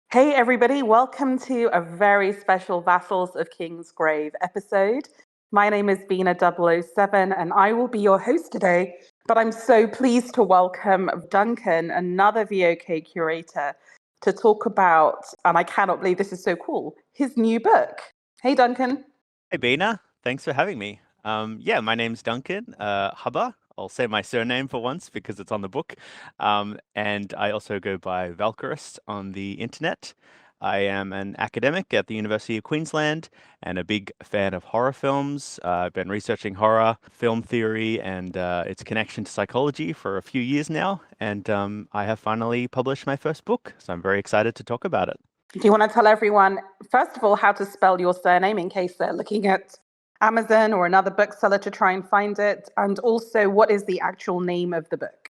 Hey, everybody, welcome to a very special Vassals of King's Grave episode. My name is Bina 007, and I will be your host today. But I'm so pleased to welcome Duncan, another VOK curator, to talk about, and I cannot believe this is so cool, his new book. Hey, Duncan. Hey, Bina. Thanks for having me. My name's Duncan Hubba. I'll say my surname for once because it's on the book. And I also go by Valkyrist on the internet. I am an academic at the University of Queensland and a big fan of horror films. I've been researching horror, film theory, and its connection to psychology for a few years now. And I have finally published my first book, so I'm very excited to talk about it. Do you want to tell everyone, first of all, how to spell your surname in case they're looking at Amazon or another bookseller to try and find it? And also, what is the actual name of the book?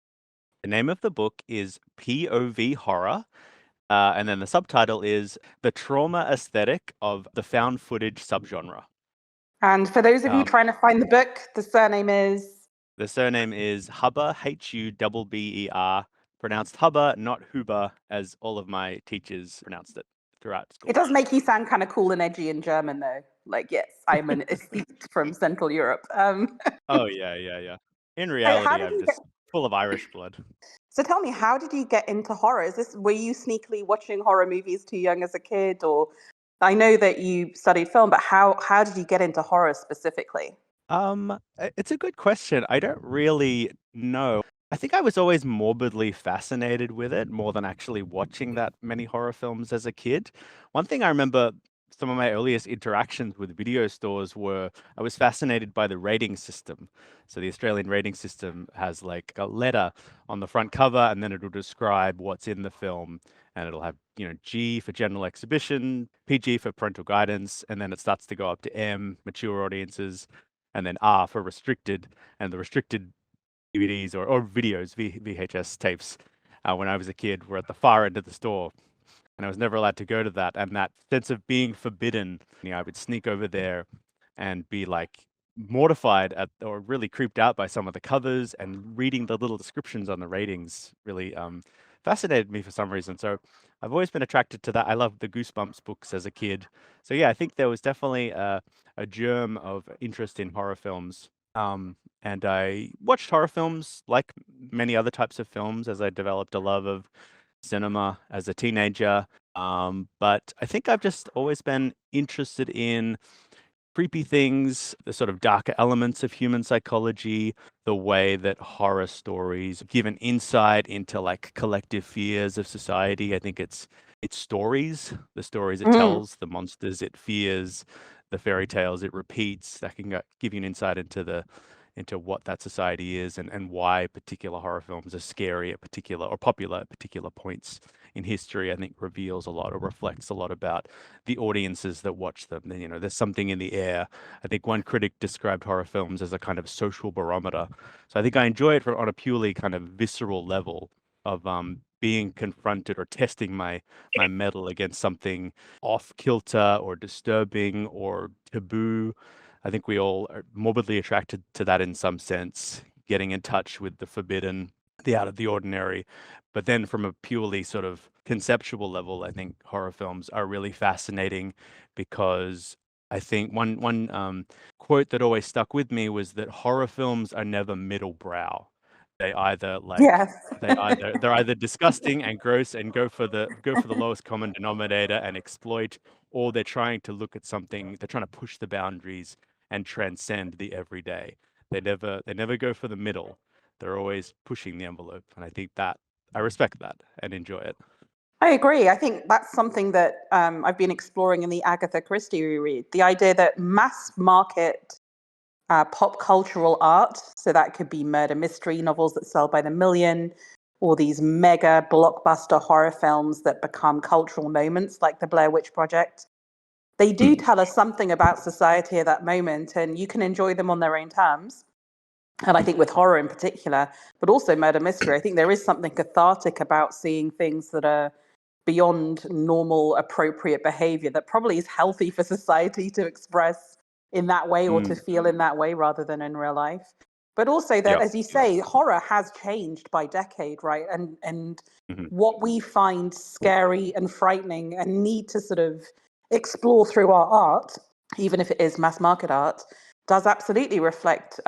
The name of the book is POV Horror. And then the subtitle is The Trauma Aesthetic of the Found Footage Subgenre. And for those of you Um, trying to find the book, the surname is. the surname is Hubber, Hubber, pronounced Hubber, not Huber, as all of my teachers pronounced it throughout school. It does make you sound kind of cool and edgy in German, though. Like, yes, I'm an aesthete from Central Europe. Oh, yeah. In So how reality, did I'm you get? just full of Irish blood. So tell me, how did you get into horror? Were you sneakily watching horror movies too young as a kid, or I know that you studied film, but how did you get into horror specifically? It's a good question. I don't really know. I think I was always morbidly fascinated with it more than actually watching that many horror films as a kid. One thing I remember some of my earliest interactions with video stores were I was fascinated by the rating system. So the Australian rating system has like a letter on the front cover, and then it'll describe what's in the film. And it'll have, G for general exhibition, PG for parental guidance, and then it starts to go up to M, mature audiences, and then R for restricted, and the restricted DVDs or videos, VHS tapes, when I was a kid, were at the far end of the store, and I was never allowed to go to that. And that sense of being forbidden, I would sneak over there and be like mortified at or really creeped out by some of the covers, and reading the little descriptions on the ratings really fascinated me for some reason. So I've always been attracted to that. I loved the Goosebumps books as a kid. So yeah, I think there was definitely a germ of interest in horror films. And I watched horror films like many other types of films as I developed a love of cinema as a teenager. But I think I've just always been interested in creepy things, the sort of darker elements of human psychology, the way that horror stories give an insight into like collective fears of society. I think it's stories, the stories it Mm. tells, the monsters it fears, the fairy tales it repeats that can give you an insight into what that society is, and why particular horror films are scary at particular or popular at particular points in history. I think reveals a lot or reflects a lot about the audiences that watch them. There's something in the air. I think one critic described horror films as a kind of social barometer. So I think I enjoy it on a purely kind of visceral level of being confronted or testing my mettle against something off kilter or disturbing or taboo. I think we all are morbidly attracted to that in some sense, getting in touch with the forbidden, the out of the ordinary. But then from a purely sort of conceptual level, I think horror films are really fascinating because I think one quote that always stuck with me was that horror films are never middle brow. They either like Yes. they're either disgusting and gross and go for the lowest common denominator and exploit, or they're trying to look at something, they're trying to push the boundaries and transcend the everyday. They never go for the middle. They're always pushing the envelope, and I think that I respect that and enjoy it. I agree. I think that's something that I've been exploring in the Agatha Christie reread. The idea that mass market pop cultural art, so that could be murder mystery novels that sell by the million, or these mega blockbuster horror films that become cultural moments like the Blair Witch Project. They do Hmm. tell us something about society at that moment, and you can enjoy them on their own terms. And I think with horror in particular, but also murder mystery, I think there is something cathartic about seeing things that are beyond normal, appropriate behavior that probably is healthy for society to express in that way or to Mm. feel in that way rather than in real life. but also that, Yep. as you say, horror has changed by decade, right? And Mhm. what we find scary and frightening and need to sort of explore through our art, even if it is mass market art, does absolutely reflect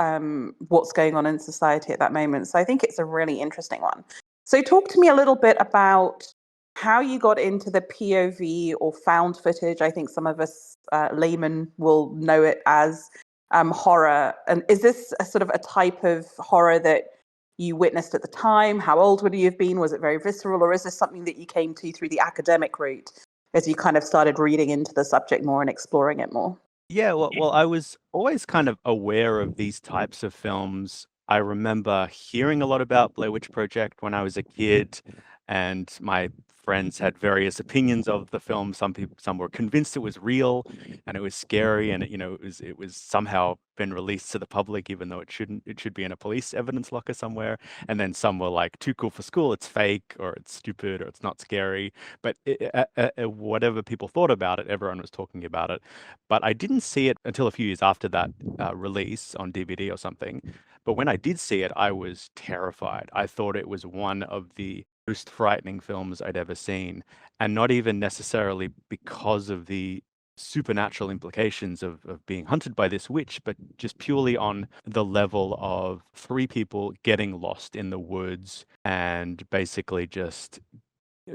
what's going on in society at that moment. So I think it's a really interesting one. So talk to me a little bit about how you got into the POV or found footage. I think some of us laymen will know it as horror. And is this a sort of a type of horror that you witnessed at the time? How old would you have been? Was it very visceral, or is this something that you came to through the academic route as you kind of started reading into the subject more and exploring it more? Yeah, well, I was always kind of aware of these types of films. I remember hearing a lot about Blair Witch Project when I was a kid, and my friends had various opinions of the film. Some were convinced it was real and it was scary, and it was somehow been released to the public, even though it shouldn't. It should be in a police evidence locker somewhere. And then some were like, too cool for school, it's fake, or it's stupid, or it's not scary. But whatever people thought about it, everyone was talking about it. But I didn't see it until a few years after that release on DVD or something. But when I did see it, I was terrified. I thought it was one of the most frightening films I'd ever seen, and not even necessarily because of the supernatural implications of being hunted by this witch, but just purely on the level of three people getting lost in the woods and basically just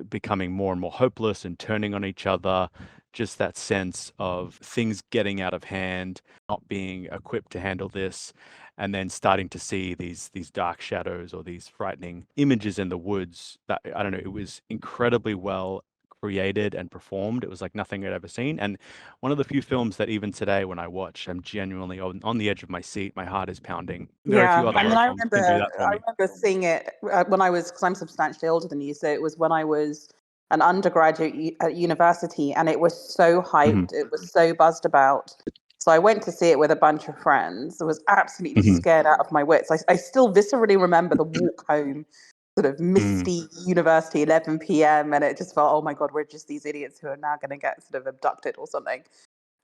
becoming more and more hopeless and turning on each other. Just that sense of things getting out of hand, not being equipped to handle this, and then starting to see these dark shadows or these frightening images in the woods. That, I don't know, it was incredibly well created and performed. It was like nothing I'd ever seen. And one of the few films that even today when I watch, I'm genuinely on the edge of my seat. My heart is pounding. Very few Yeah, other I mean, horror films can do that for I me. remember seeing it when I was, because I'm substantially older than you, so it was when I was an undergraduate at university, and it was so Hmm. hyped, it was so buzzed about. So I went to see it with a bunch of friends. I was absolutely Hmm. scared out of my wits. I still viscerally remember the walk home, sort of Mm. misty university, 11 p.m., and it just felt, oh my God, we're just these idiots who are now going to get sort of abducted or something.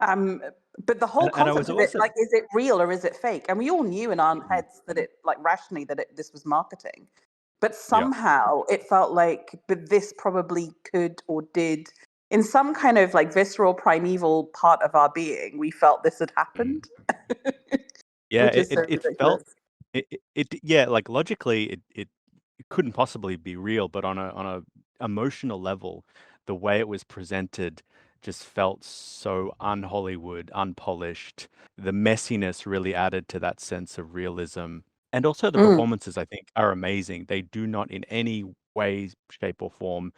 Um, but the whole And I concept was of it, also. like, is it real or is it fake? And we all knew in our Mhm. heads that it, like, rationally, that this was marketing. But Yeah. somehow it felt like, but this probably could or did, in some kind of like visceral, primeval part of our being, we felt this had Mm. happened, Yeah, which it, is so it, it felt ridiculous. yeah, like logically it couldn't possibly be real, but on a emotional level, the way it was presented just felt so un-Hollywood, unpolished. The messiness really added to that sense of realism. And also the Mm. performances, I think, are amazing. They do not in any way, shape, or form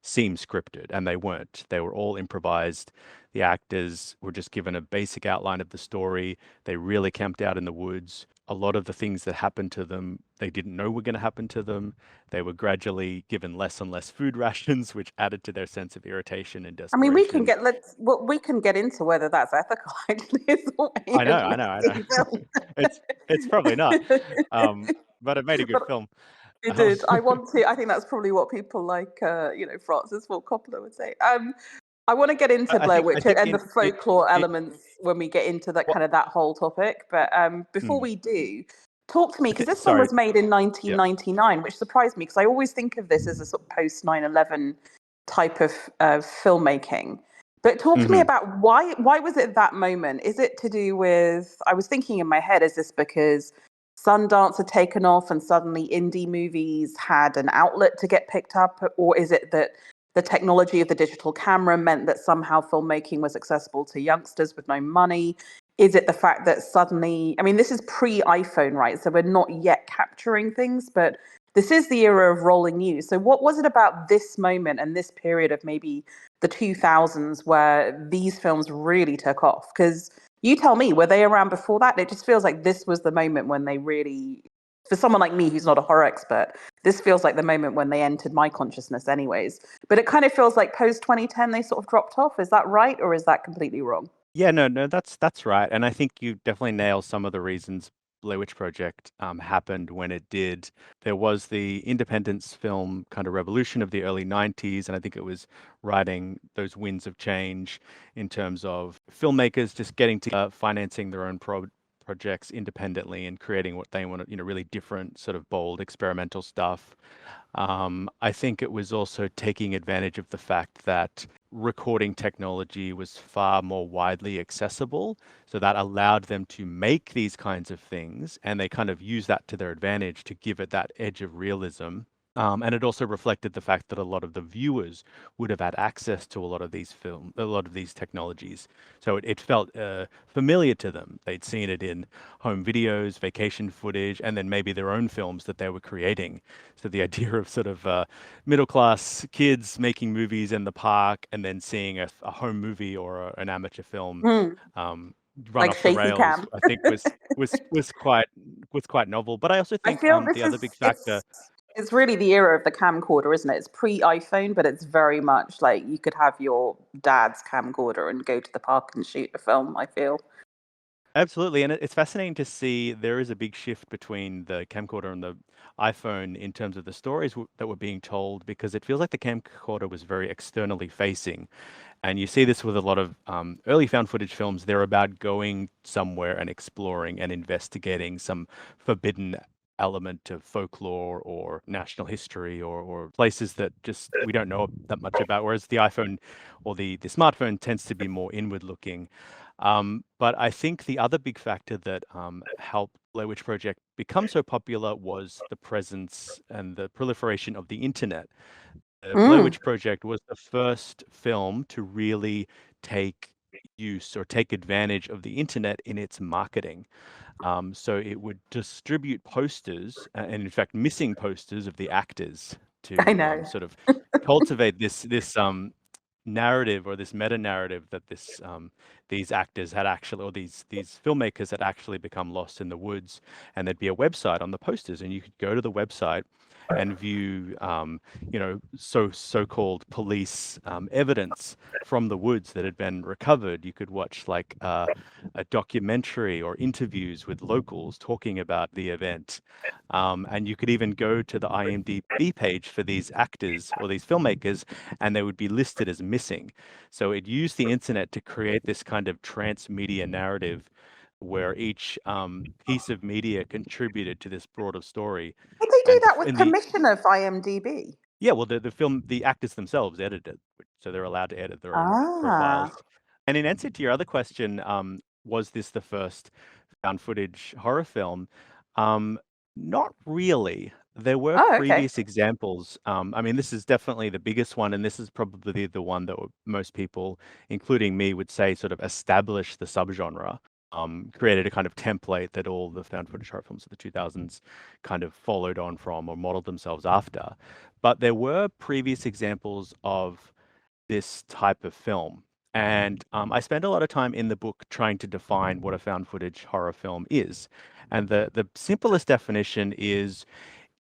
seem scripted, and they weren't. They were all improvised. The actors were just given a basic outline of the story. They really camped out in the woods. A lot of the things that happened to them, they didn't know were going to happen to them. They were gradually given less and less food rations, which added to their sense of irritation and I mean, desperation. we can get into whether that's ethical. Actually, it's a way I know, of I know, I know. making film. It's probably not, um, but it made a good But film. it Um, did. I think that's probably what people like, Francis Ford Coppola would say. I want to get into I Blair think I Witch think and the in folklore it elements when we get into that what kind of that whole topic. But before mm, we do, talk to me, I because think this film sorry, was made in yeah. 1999, which surprised me because I always think of this as a sort of post 9/11 type of filmmaking. But talk to me Hmm. about why was it that moment? Is it to do with, I was thinking in my head, is this because Sundance had taken off and suddenly indie movies had an outlet to get picked up? Or is it that the technology of the digital camera meant that somehow filmmaking was accessible to youngsters with no money? Is it the fact that suddenly, I mean, this is pre iPhone, right? So we're not yet capturing things, but this is the era of rolling news. So what was it about this moment and this period of maybe the 2000s where these films really took off? Because you tell me, were they around before that? It just feels like this was the moment when they really, for someone like me who's not a horror expert, this feels like the moment when they entered my consciousness, anyways. But it kind of feels like post 2010 they sort of dropped off. Is that right, or is that completely wrong? Yeah, no, that's right. And I think you definitely nail some of the reasons Blair Witch Project happened when it did. There was the independence film kind of revolution of the early 90s, and I think it was riding those winds of change in terms of filmmakers just getting to financing their own projects independently and creating what they wanted, really different, sort of bold, experimental stuff. I think it was also taking advantage of the fact that recording technology was far more widely accessible. So that allowed them to make these kinds of things, and they kind of use that to their advantage to give it that edge of realism. And it also reflected the fact that a lot of the viewers would have had access to a lot of these technologies. So it felt familiar to them. They'd seen it in home videos, vacation footage, and then maybe their own films that they were creating. So the idea of sort of middle class kids making movies in the park and then seeing a home movie or an amateur film Mm, um, run like off the shaky rails, cam. I think was quite novel. But I also I think feel the this other is big factor. it's really the era of the camcorder, isn't it? It's pre-iPhone, but it's very much like you could have your dad's camcorder and go to the park and shoot a film, I feel. Absolutely, and it's fascinating to see there is a big shift between the camcorder and the iPhone in terms of the stories that were being told, because it feels like the camcorder was very externally facing. And you see this with a lot of early found footage films. They're about going somewhere and exploring and investigating some forbidden element of folklore or national history, or places that just we don't know that much about. Whereas the iPhone or the smartphone tends to be more inward looking. But I think the other big factor that helped Blair Witch Project become so popular was the presence and the proliferation of the internet. Blair Mm, Witch Project was the first film to really take use or take advantage of the internet in its marketing. So it would distribute posters, and in fact, missing posters of the actors I to know. sort of cultivate this narrative or this meta narrative that these actors had actually, or these filmmakers had actually become lost in the woods, and there'd be a website on the posters, and you could go to the website and view so-called police evidence from the woods that had been recovered. You could watch like a documentary or interviews with locals talking about the event. And you could even go to the IMDb page for these actors or these filmmakers, and they would be listed as missing. So it used the internet to create this kind of transmedia narrative where each piece of media contributed to this broader story. But they do And that with in the permission of IMDb. Yeah, well, the actors themselves edited it, so they're allowed to edit their own Ah. profiles. And in answer to your other question, was this the first found footage horror film? Um, Not really. There were Oh, okay. previous examples. I mean, this is definitely the biggest one, and this is probably the one that most people, including me, would say sort of established the subgenre. Created a kind of template that all the found footage horror films of the 2000s kind of followed on from or modeled themselves after. But there were previous examples of this type of film. And I spend a lot of time in the book trying to define what a found footage horror film is. And the simplest definition is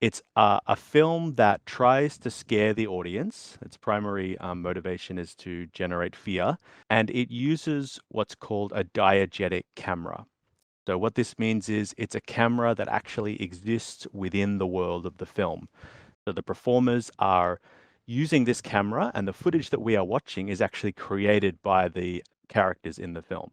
it's a film that tries to scare the audience. Its primary motivation is to generate fear. And it uses what's called a diegetic camera. So, what this means is it's a camera that actually exists within the world of the film. So the performers are using this camera, and the footage that we are watching is actually created by the characters in the film.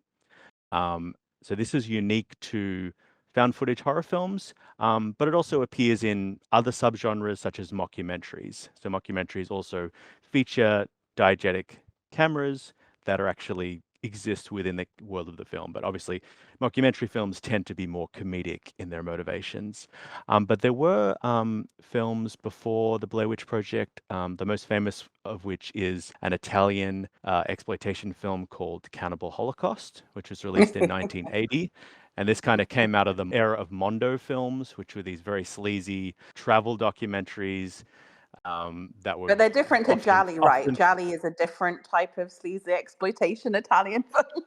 Um, so this is unique to found footage horror films, but it also appears in other subgenres such as mockumentaries. So mockumentaries also feature diegetic cameras that are actually exist within the world of the film. But obviously, mockumentary films tend to be more comedic in their motivations. But there were films before the Blair Witch Project, the most famous of which is an Italian exploitation film called Cannibal Holocaust, which was released in 1980. And this kind of came out of the era of Mondo films, which were these very sleazy travel documentaries that were But they're different to often, Jolly, right? often, Jolly is a different type of sleazy exploitation Italian film.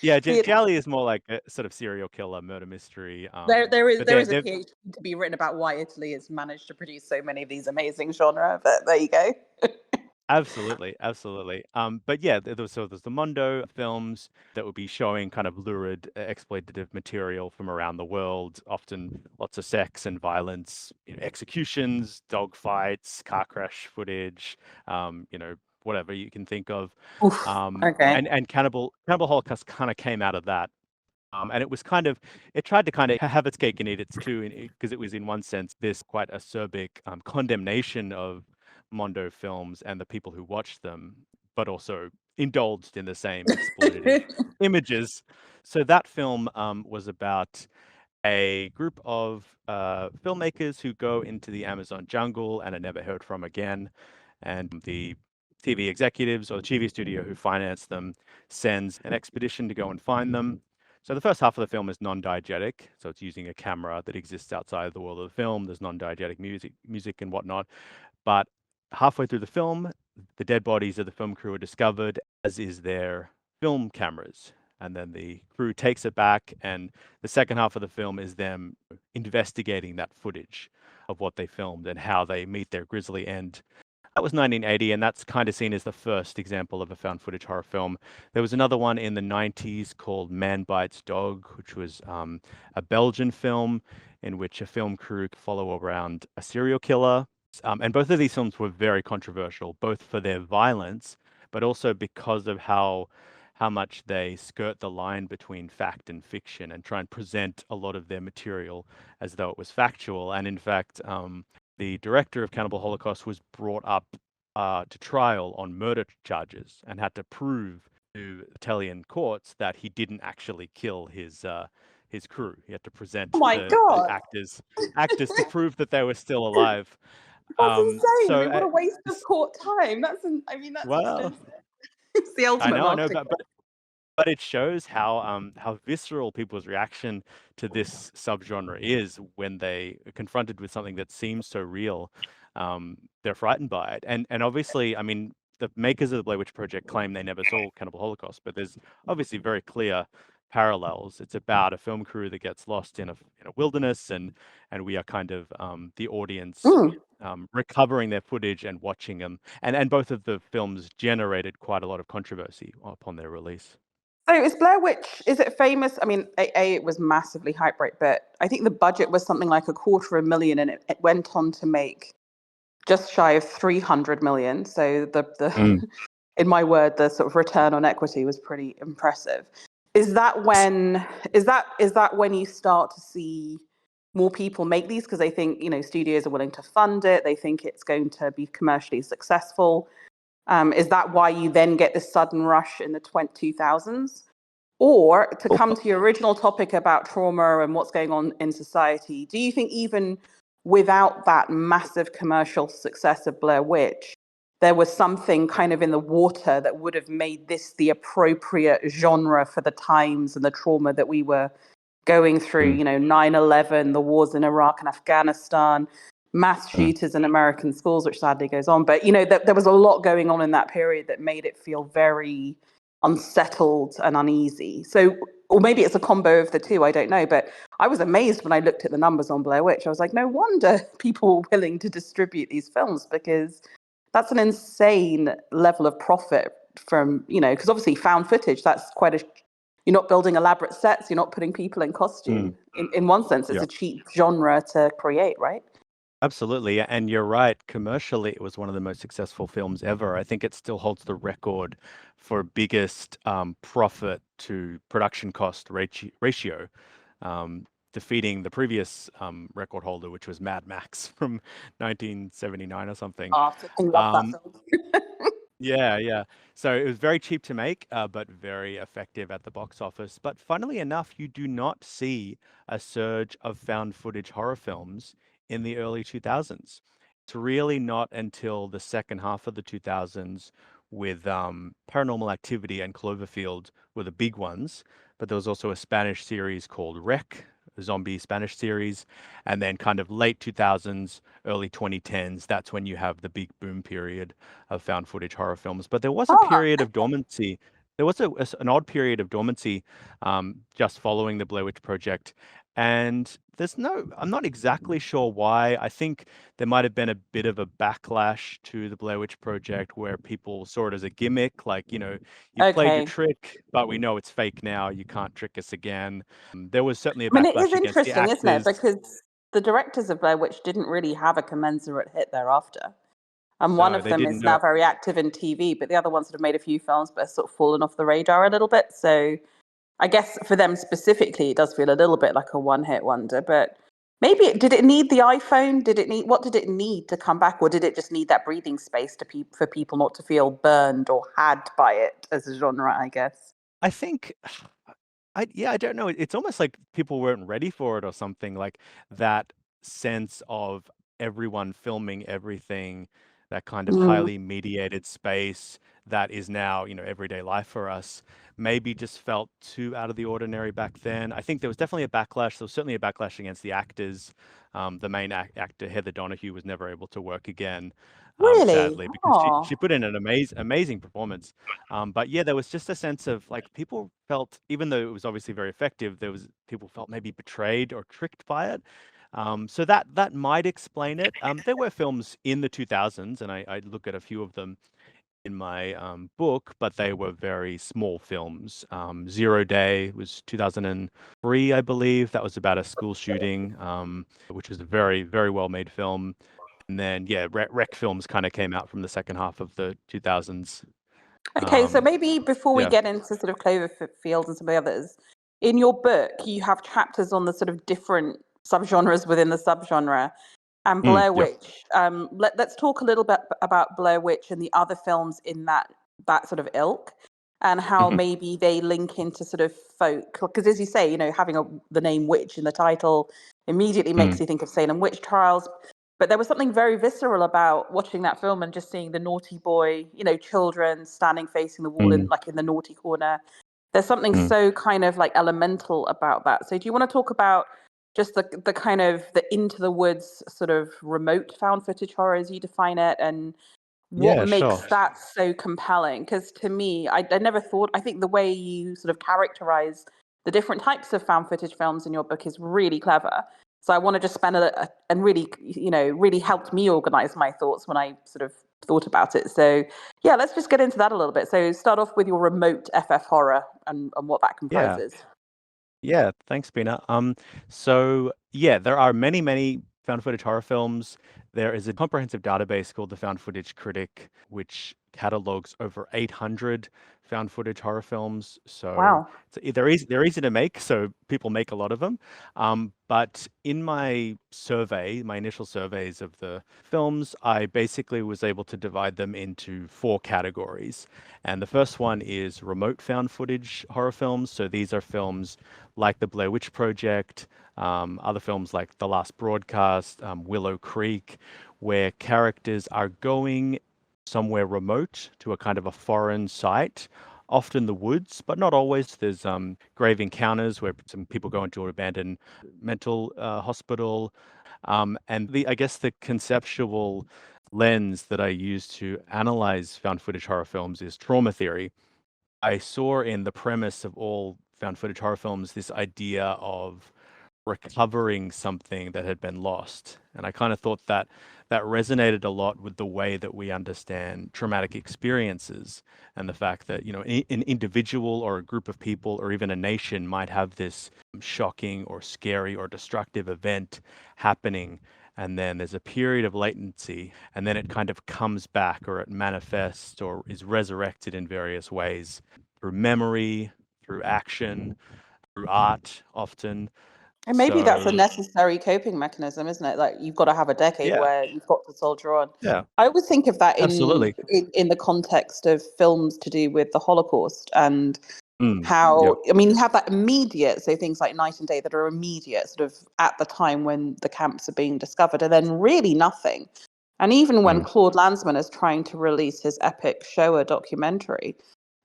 yeah, The Jally is more like a sort of serial killer, murder mystery. But there they're, is a they're PhD to be written about why Italy has managed to produce so many of these amazing genre, but there you go. Absolutely, absolutely. But yeah, there's the Mondo films that would be showing kind of lurid, exploitative material from around the world, often lots of sex and violence, executions, dog fights, car crash footage, whatever you can think of. Oof. Okay. And Cannibal Holocaust kind of came out of that. And it was it tried to kind of have its cake and eat its too, because it was in one sense this quite acerbic condemnation of Mondo films and the people who watched them, but also indulged in the same exploitative images. So that film was about a group of filmmakers who go into the Amazon jungle and are never heard from again. And the TV executives or the TV studio who finance them sends an expedition to go and find them. So the first half of the film is non-diegetic, so it's using a camera that exists outside of the world of the film. There's non-diegetic music and whatnot. But halfway through the film, the dead bodies of the film crew are discovered, as is their film cameras. And then the crew takes it back, and the second half of the film is them investigating that footage of what they filmed and how they meet their grisly end. That was 1980, and that's kind of seen as the first example of a found footage horror film. There was another one in the 90s called Man Bites Dog, which was a Belgian film in which a film crew follow around a serial killer. And both of these films were very controversial, both for their violence, but also because of how much they skirt the line between fact and fiction and try and present a lot of their material as though it was factual. And in fact, the director of Cannibal Holocaust was brought up to trial on murder charges and had to prove to Italian courts that he didn't actually kill his crew. He had to Oh present my the God. actors to prove that they were still alive. That's insane. I So mean, what a waste of court time. That's well, expensive. It's the ultimate I know, marketing. but it shows how visceral people's reaction to this subgenre is when they are confronted with something that seems so real. They're frightened by it, and obviously, I mean, the makers of the Blair Witch Project claim they never saw Cannibal Holocaust, but there's obviously very clear parallels. It's about a film crew that gets lost in a wilderness, and we are kind of the audience. Mm. Recovering their footage and watching them, and both of the films generated quite a lot of controversy upon their release. So is Blair Witch, is it famous? I mean, it was massively hype, right? But I think the budget was something like $250,000 and it went on to make just shy of 300 million. So Mm. in my word, the sort of return on equity was pretty impressive. Is that when you start to see more people make these because they think, studios are willing to fund it, they think it's going to be commercially successful? Is that why you then get this sudden rush in the 2000s? Or to come to your original topic about trauma and what's going on in society, do you think even without that massive commercial success of Blair Witch, there was something kind of in the water that would have made this the appropriate genre for the times and the trauma that we were going through? 9/11, the wars in Iraq and Afghanistan, mass shooters in American schools, which sadly goes on. But, there was a lot going on in that period that made it feel very unsettled and uneasy. So, or maybe it's a combo of the two, I don't know. But I was amazed when I looked at the numbers on Blair Witch. I was like, no wonder people were willing to distribute these films, because that's an insane level of profit from, because obviously found footage, that's you're not building elaborate sets, you're not putting people in costume. In one sense, it's Yeah. a cheap genre to create, right? Absolutely. And you're right. Commercially, it was one of the most successful films ever. I think it still holds the record for biggest profit to production cost ratio, defeating the previous record holder, which was Mad Max from 1979 or something. Oh, I love that film. Yeah. So it was very cheap to make, but very effective at the box office. But funnily enough, you do not see a surge of found footage horror films in the early 2000s. It's really not until the second half of the 2000s with Paranormal Activity and Cloverfield were the big ones. But there was also a Spanish series called Rec, a zombie Spanish series. And then kind of late 2000s, early 2010s, that's when you have the big boom period of found footage horror films. But there was a Oh, period of dormancy. There was an odd period of dormancy just following the Blair Witch Project. And I'm not exactly sure why. I think there might have been a bit of a backlash to the Blair Witch Project where people saw it as a gimmick, like, you played your okay. trick, but we know it's fake now. You can't trick us again. There was certainly a I mean, it is backlash against the interesting, isn't it? actors. Because the directors of Blair Witch didn't really have a commensurate hit thereafter. And one No, of they them didn't is now know. very active in TV, but the other ones that have made a few films but have sort of fallen off the radar a little bit. So I guess for them specifically, it does feel a little bit like a one-hit wonder. But maybe did it need the iPhone? What did it need to come back, or did it just need that breathing space for people not to feel burned or had by it as a genre? I guess. I think I don't know. It's almost like people weren't ready for it or something, like that sense of everyone filming everything, that kind of Mm, highly mediated space that is now, everyday life for us, maybe just felt too out of the ordinary back then. I think there was definitely a backlash. There was certainly a backlash against the actors. The main actor, Heather Donahue, was never able to work again, really? sadly, because she Oh, put in an amazing performance. But yeah, there was just a sense of like people felt, even though it was obviously very effective, people felt maybe betrayed or tricked by it. So that might explain it. There were films in the 2000s, and I look at a few of them in my book, but they were very small films. Zero Day was 2003, I believe. That was about a school shooting, which was a very, very well made film. And then, yeah, rec films kind of came out from the second half of the 2000s. okay. So Um, maybe before we yeah. get into sort of Cloverfield and some of the others, in your book, you have chapters on the sort of different subgenres within the subgenre. And Blair Yep. Witch. Let's talk a little bit about Blair Witch and the other films in that sort of ilk, and how Hmm. maybe they link into sort of folk. Because as you say, having the name witch in the title immediately makes Mm, you think of Salem witch trials. But there was something very visceral about watching that film and just seeing the naughty boy, children standing facing the wall in mm, like in the naughty corner. There's something mm. so kind of like elemental about that. So do you want to talk about just the kind of the into the woods sort of remote found footage horror as you define it, and what Yeah, sure. makes that so compelling? Because to me, I never thought, I think the way you sort of characterize the different types of found footage films in your book is really clever. So I want to just spend and really, really helped me organize my thoughts when I sort of thought about it. So yeah, let's just get into that a little bit. So start off with your remote FF horror and what that Yeah. comprises. Yeah, thanks, Bina. So yeah, there are many, many found footage horror films. There is a comprehensive database called the Found Footage Critic, which catalogs over 800 found footage horror films. So, Wow. they're easy to make, so people make a lot of them. But in my initial surveys of the films, I basically was able to divide them into four categories. And the first one is remote found footage horror films. So these are films like the Blair Witch Project, other films like The Last Broadcast, Willow Creek, where characters are going somewhere remote to a kind of a foreign site, often the woods, but not always. There's grave encounters where some people go into an abandoned mental hospital. And I guess the conceptual lens that I use to analyze found footage horror films is trauma theory. I saw in the premise of all found footage horror films this idea of recovering something that had been lost. And I kind of thought that that resonated a lot with the way that we understand traumatic experiences and the fact that, an individual or a group of people or even a nation might have this shocking or scary or destructive event happening. And then there's a period of latency, and then it kind of comes back or it manifests or is resurrected in various ways through memory, through action, through art, often. And maybe that's a So, necessary coping mechanism, isn't it? Like you've got to have a decade yeah, where you've got to soldier on. yeah, I always think of that absolutely. in the context of films to do with the Holocaust and Yep. how, I mean, you have that immediate, so things like Night and Day that are immediate, sort of at the time when the camps are being discovered, and then really nothing. And even when Mm, Claude Lanzmann is trying to release his epic Shoah documentary,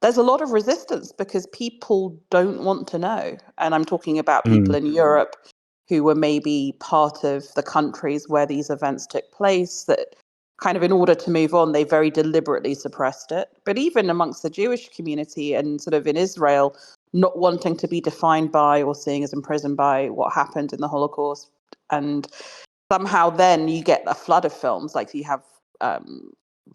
there's a lot of resistance because people don't want to know. And I'm talking about people mm, in Europe who were maybe part of the countries where these events took place, that kind of in order to move on, they very deliberately suppressed it. But even amongst the Jewish community and sort of in Israel, not wanting to be defined by or seeing as imprisoned by what happened in the Holocaust. And somehow then you get a flood of films, like you have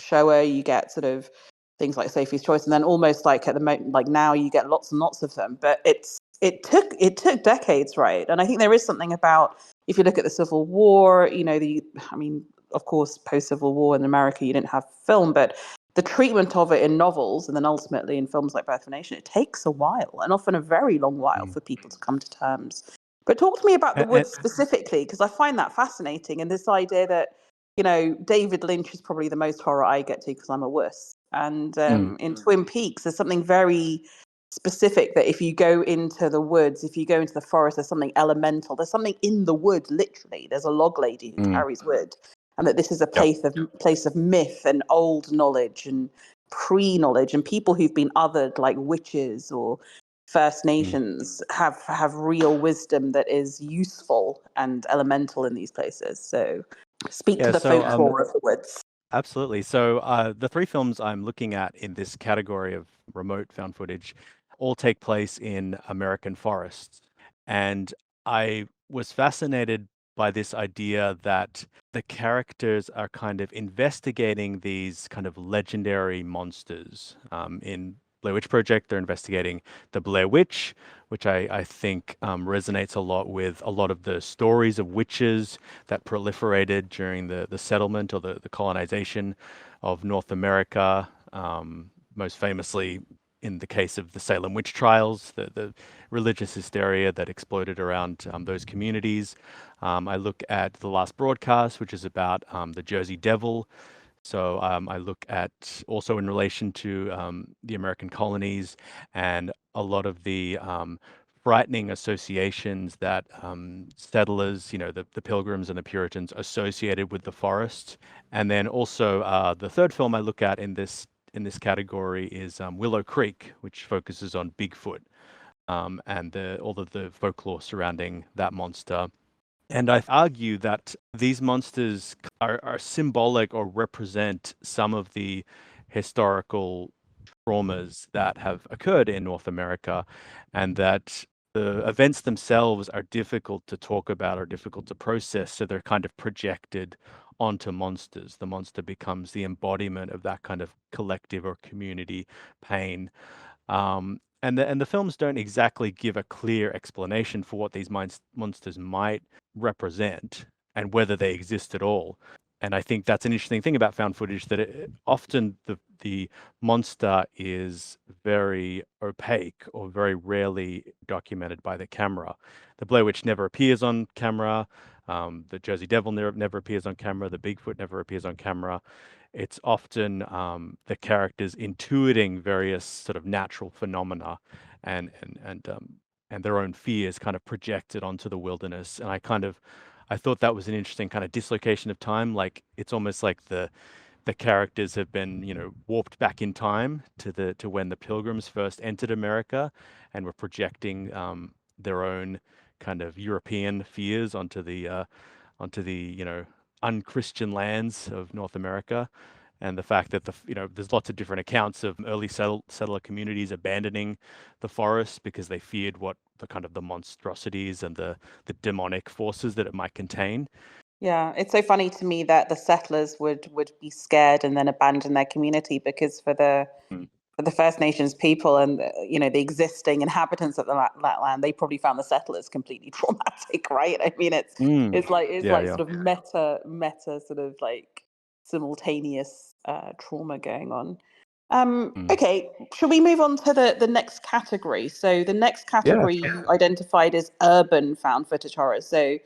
Shoah, you get sort of things like Sophie's Choice, and then almost like at the moment, like now you get lots and lots of them. But it took decades, right? And I think there is something about, if you look at the Civil War, I mean, of course, post Civil War in America, you didn't have film, but the treatment of it in novels and then ultimately in films like Fascination, it takes a while, and often a very long while, for people to come to terms. But talk to me about the woods specifically, because I find that fascinating, and this idea that, David Lynch is probably the most horror I get to because I'm a wuss. And in Twin Peaks, there's something very specific that if you go into the woods, if you go into the forest, there's something elemental. There's something in the wood, literally. There's a log lady who carries wood. And that this is a place of myth and old knowledge and pre-knowledge, and people who've been othered, like witches or First Nations, have real wisdom that is useful and elemental in these places. So speak to the folklore of the woods. Absolutely. So the three films I'm looking at in this category of remote found footage all take place in American forests. And I was fascinated by this idea that the characters are kind of investigating these kind of legendary monsters. In Blair Witch Project, they're investigating the Blair Witch, which I think resonates a lot with a lot of the stories of witches that proliferated during the settlement or the colonization of North America. Most famously, in the case of the Salem witch trials, the religious hysteria that exploded around those communities. I look at The Last Broadcast, which is about the Jersey Devil. So I look at also in relation to the American colonies and a lot of the frightening associations that settlers, the Pilgrims and the Puritans associated with the forest. And then also the third film I look at in this category is Willow Creek, which focuses on Bigfoot and all of the folklore surrounding that monster. And I argue that these monsters are symbolic or represent some of the historical traumas that have occurred in North America, and that the events themselves are difficult to talk about or difficult to process. So they're kind of projected onto monsters. The monster becomes the embodiment of that kind of collective or community pain. And the films don't exactly give a clear explanation for what these monsters might represent and whether they exist at all. And I think that's an interesting thing about found footage, that often the monster is very opaque or very rarely documented by the camera. The Blair Witch never appears on camera. The Jersey Devil never appears on camera. The Bigfoot never appears on camera. It's often the characters intuiting various sort of natural phenomena and their own fears kind of projected onto the wilderness. And I thought that was an interesting kind of dislocation of time. Like it's almost like the characters have been, warped back in time to when the Pilgrims first entered America and were projecting their own kind of European fears onto the unchristian lands of North America. And the fact that there's lots of different accounts of early settler communities abandoning the forest because they feared what the monstrosities and the demonic forces that it might contain. Yeah, it's so funny to me that the settlers would be scared and then abandon their community, because for the First Nations people and the existing inhabitants of that land, they probably found the settlers completely traumatic, right? I mean, it's Yeah. sort of meta sort of like simultaneous trauma going on. Okay, shall we move on to the next category? So the next category you identified is urban found footage horror. So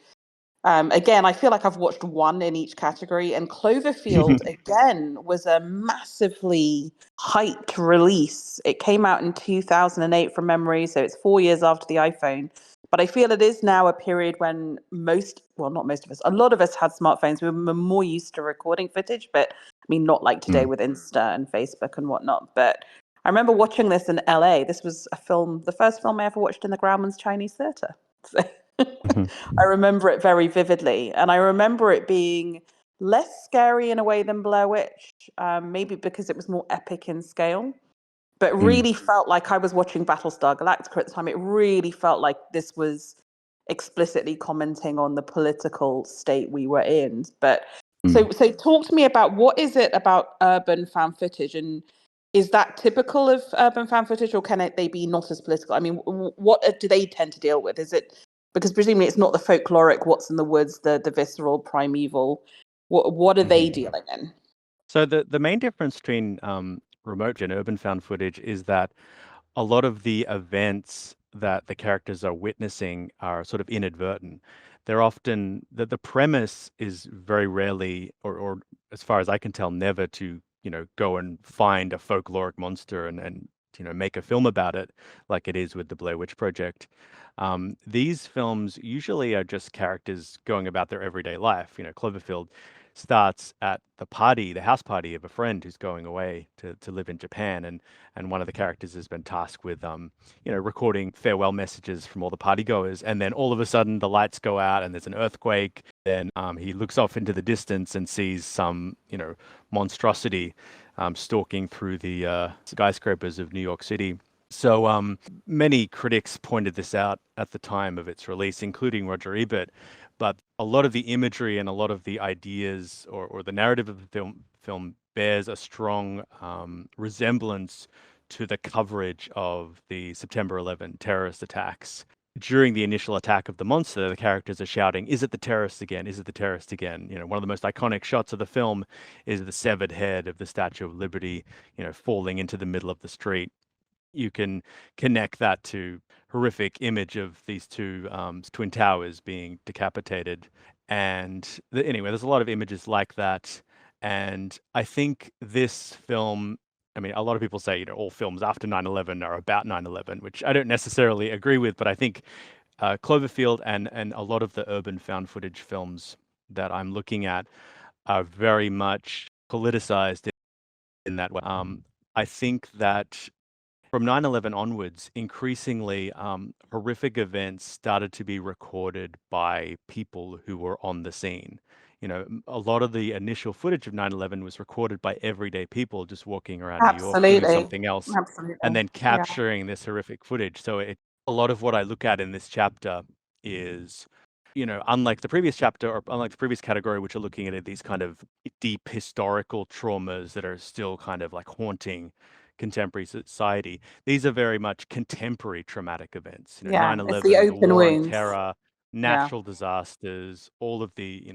again, I feel like I've watched one in each category, and Cloverfield again was a massively hyped release. It came out in 2008 from memory, so it's 4 years after the iPhone. But I feel it is now a period when not most of us, a lot of us had smartphones. We were more used to recording footage, but I mean, not like today with Insta and Facebook and whatnot. But I remember watching this in LA. This was the first film I ever watched in the Grauman's Chinese Theatre. So I remember it very vividly, and I remember it being less scary in a way than Blair Witch, maybe because it was more epic in scale, but really felt like I was watching Battlestar Galactica at the time. It really felt like this was explicitly commenting on the political state we were in. But so talk to me about, what is it about urban found footage, and is that typical of urban found footage, or can they be not as political? I mean, what do they tend to deal with? Is it because presumably it's not the folkloric, what's in the woods, the visceral, primeval? What are they dealing in? So the main difference between remote and urban found footage is that a lot of the events that the characters are witnessing are sort of inadvertent. They're often the premise is very rarely, or as far as I can tell, never to, go and find a folkloric monster and make a film about it like it is with the Blair Witch Project. These films usually are just characters going about their everyday life. Cloverfield starts at the house party of a friend who's going away to live in Japan, and one of the characters has been tasked with recording farewell messages from all the partygoers, and then all of a sudden the lights go out and there's an earthquake. Then he looks off into the distance and sees some monstrosity stalking through the skyscrapers of New York City. So many critics pointed this out at the time of its release, including Roger Ebert. But a lot of the imagery and a lot of the ideas or the narrative of the film bears a strong resemblance to the coverage of the September 11 terrorist attacks. During the initial attack of the monster, the characters are shouting, "Is it the terrorists again? Is it the terrorists again?" One of the most iconic shots of the film is the severed head of the Statue of Liberty, falling into the middle of the street. You can connect that to horrific image of these two twin towers being decapitated. And anyway, there's a lot of images like that. And I think this film, I mean, a lot of people say, all films after 9/11 are about 9/11, which I don't necessarily agree with, but I think Cloverfield and a lot of the urban found footage films that I'm looking at are very much politicized in that way. I think that from 9/11 onwards, increasingly, horrific events started to be recorded by people who were on the scene. A lot of the initial footage of 9/11 was recorded by everyday people just walking around New York doing Absolutely. something else and Absolutely. then Yeah. capturing this horrific footage. So a lot of what I look at in this chapter is, unlike the previous chapter or unlike the previous category, which are looking at these kind of deep historical traumas that are still kind of like haunting contemporary society. These are very much contemporary traumatic events. Yeah. It's the 9/11, the open war on wounds. terror, Yeah. natural disasters, all of the,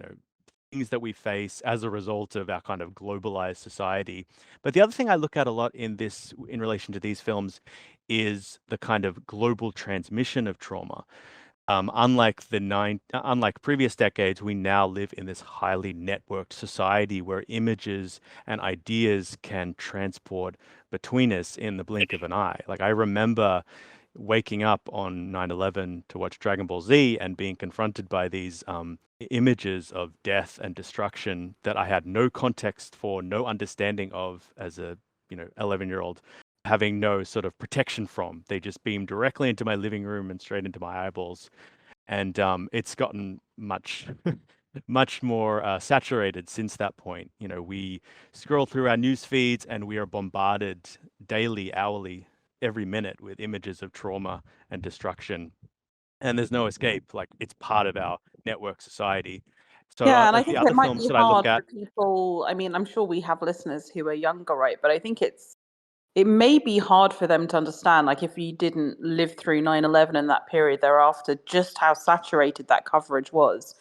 things that we face as a result of our kind of globalized society. But the other thing I look at a lot in relation to these films is the kind of global transmission of trauma. Unlike previous decades, we now live in this highly networked society where images and ideas can transport between us in the blink of an eye. Like I remember waking up on 9/11 to watch Dragon Ball Z and being confronted by these images of death and destruction that I had no context for, no understanding of as a 11-year-old, having no sort of protection from. They just beamed directly into my living room and straight into my eyeballs. And it's gotten much, much more saturated since that point. We scroll through our news feeds and we are bombarded daily, hourly, every minute with images of trauma and destruction. And there's no escape. Like it's part of our network society. So, Yeah, and I like the think it other might films be that I look hard at, for people. I mean, I'm sure we have listeners who are younger, right? But I think it may be hard for them to understand, like if you didn't live through 9/11 and that period thereafter, just how saturated that coverage was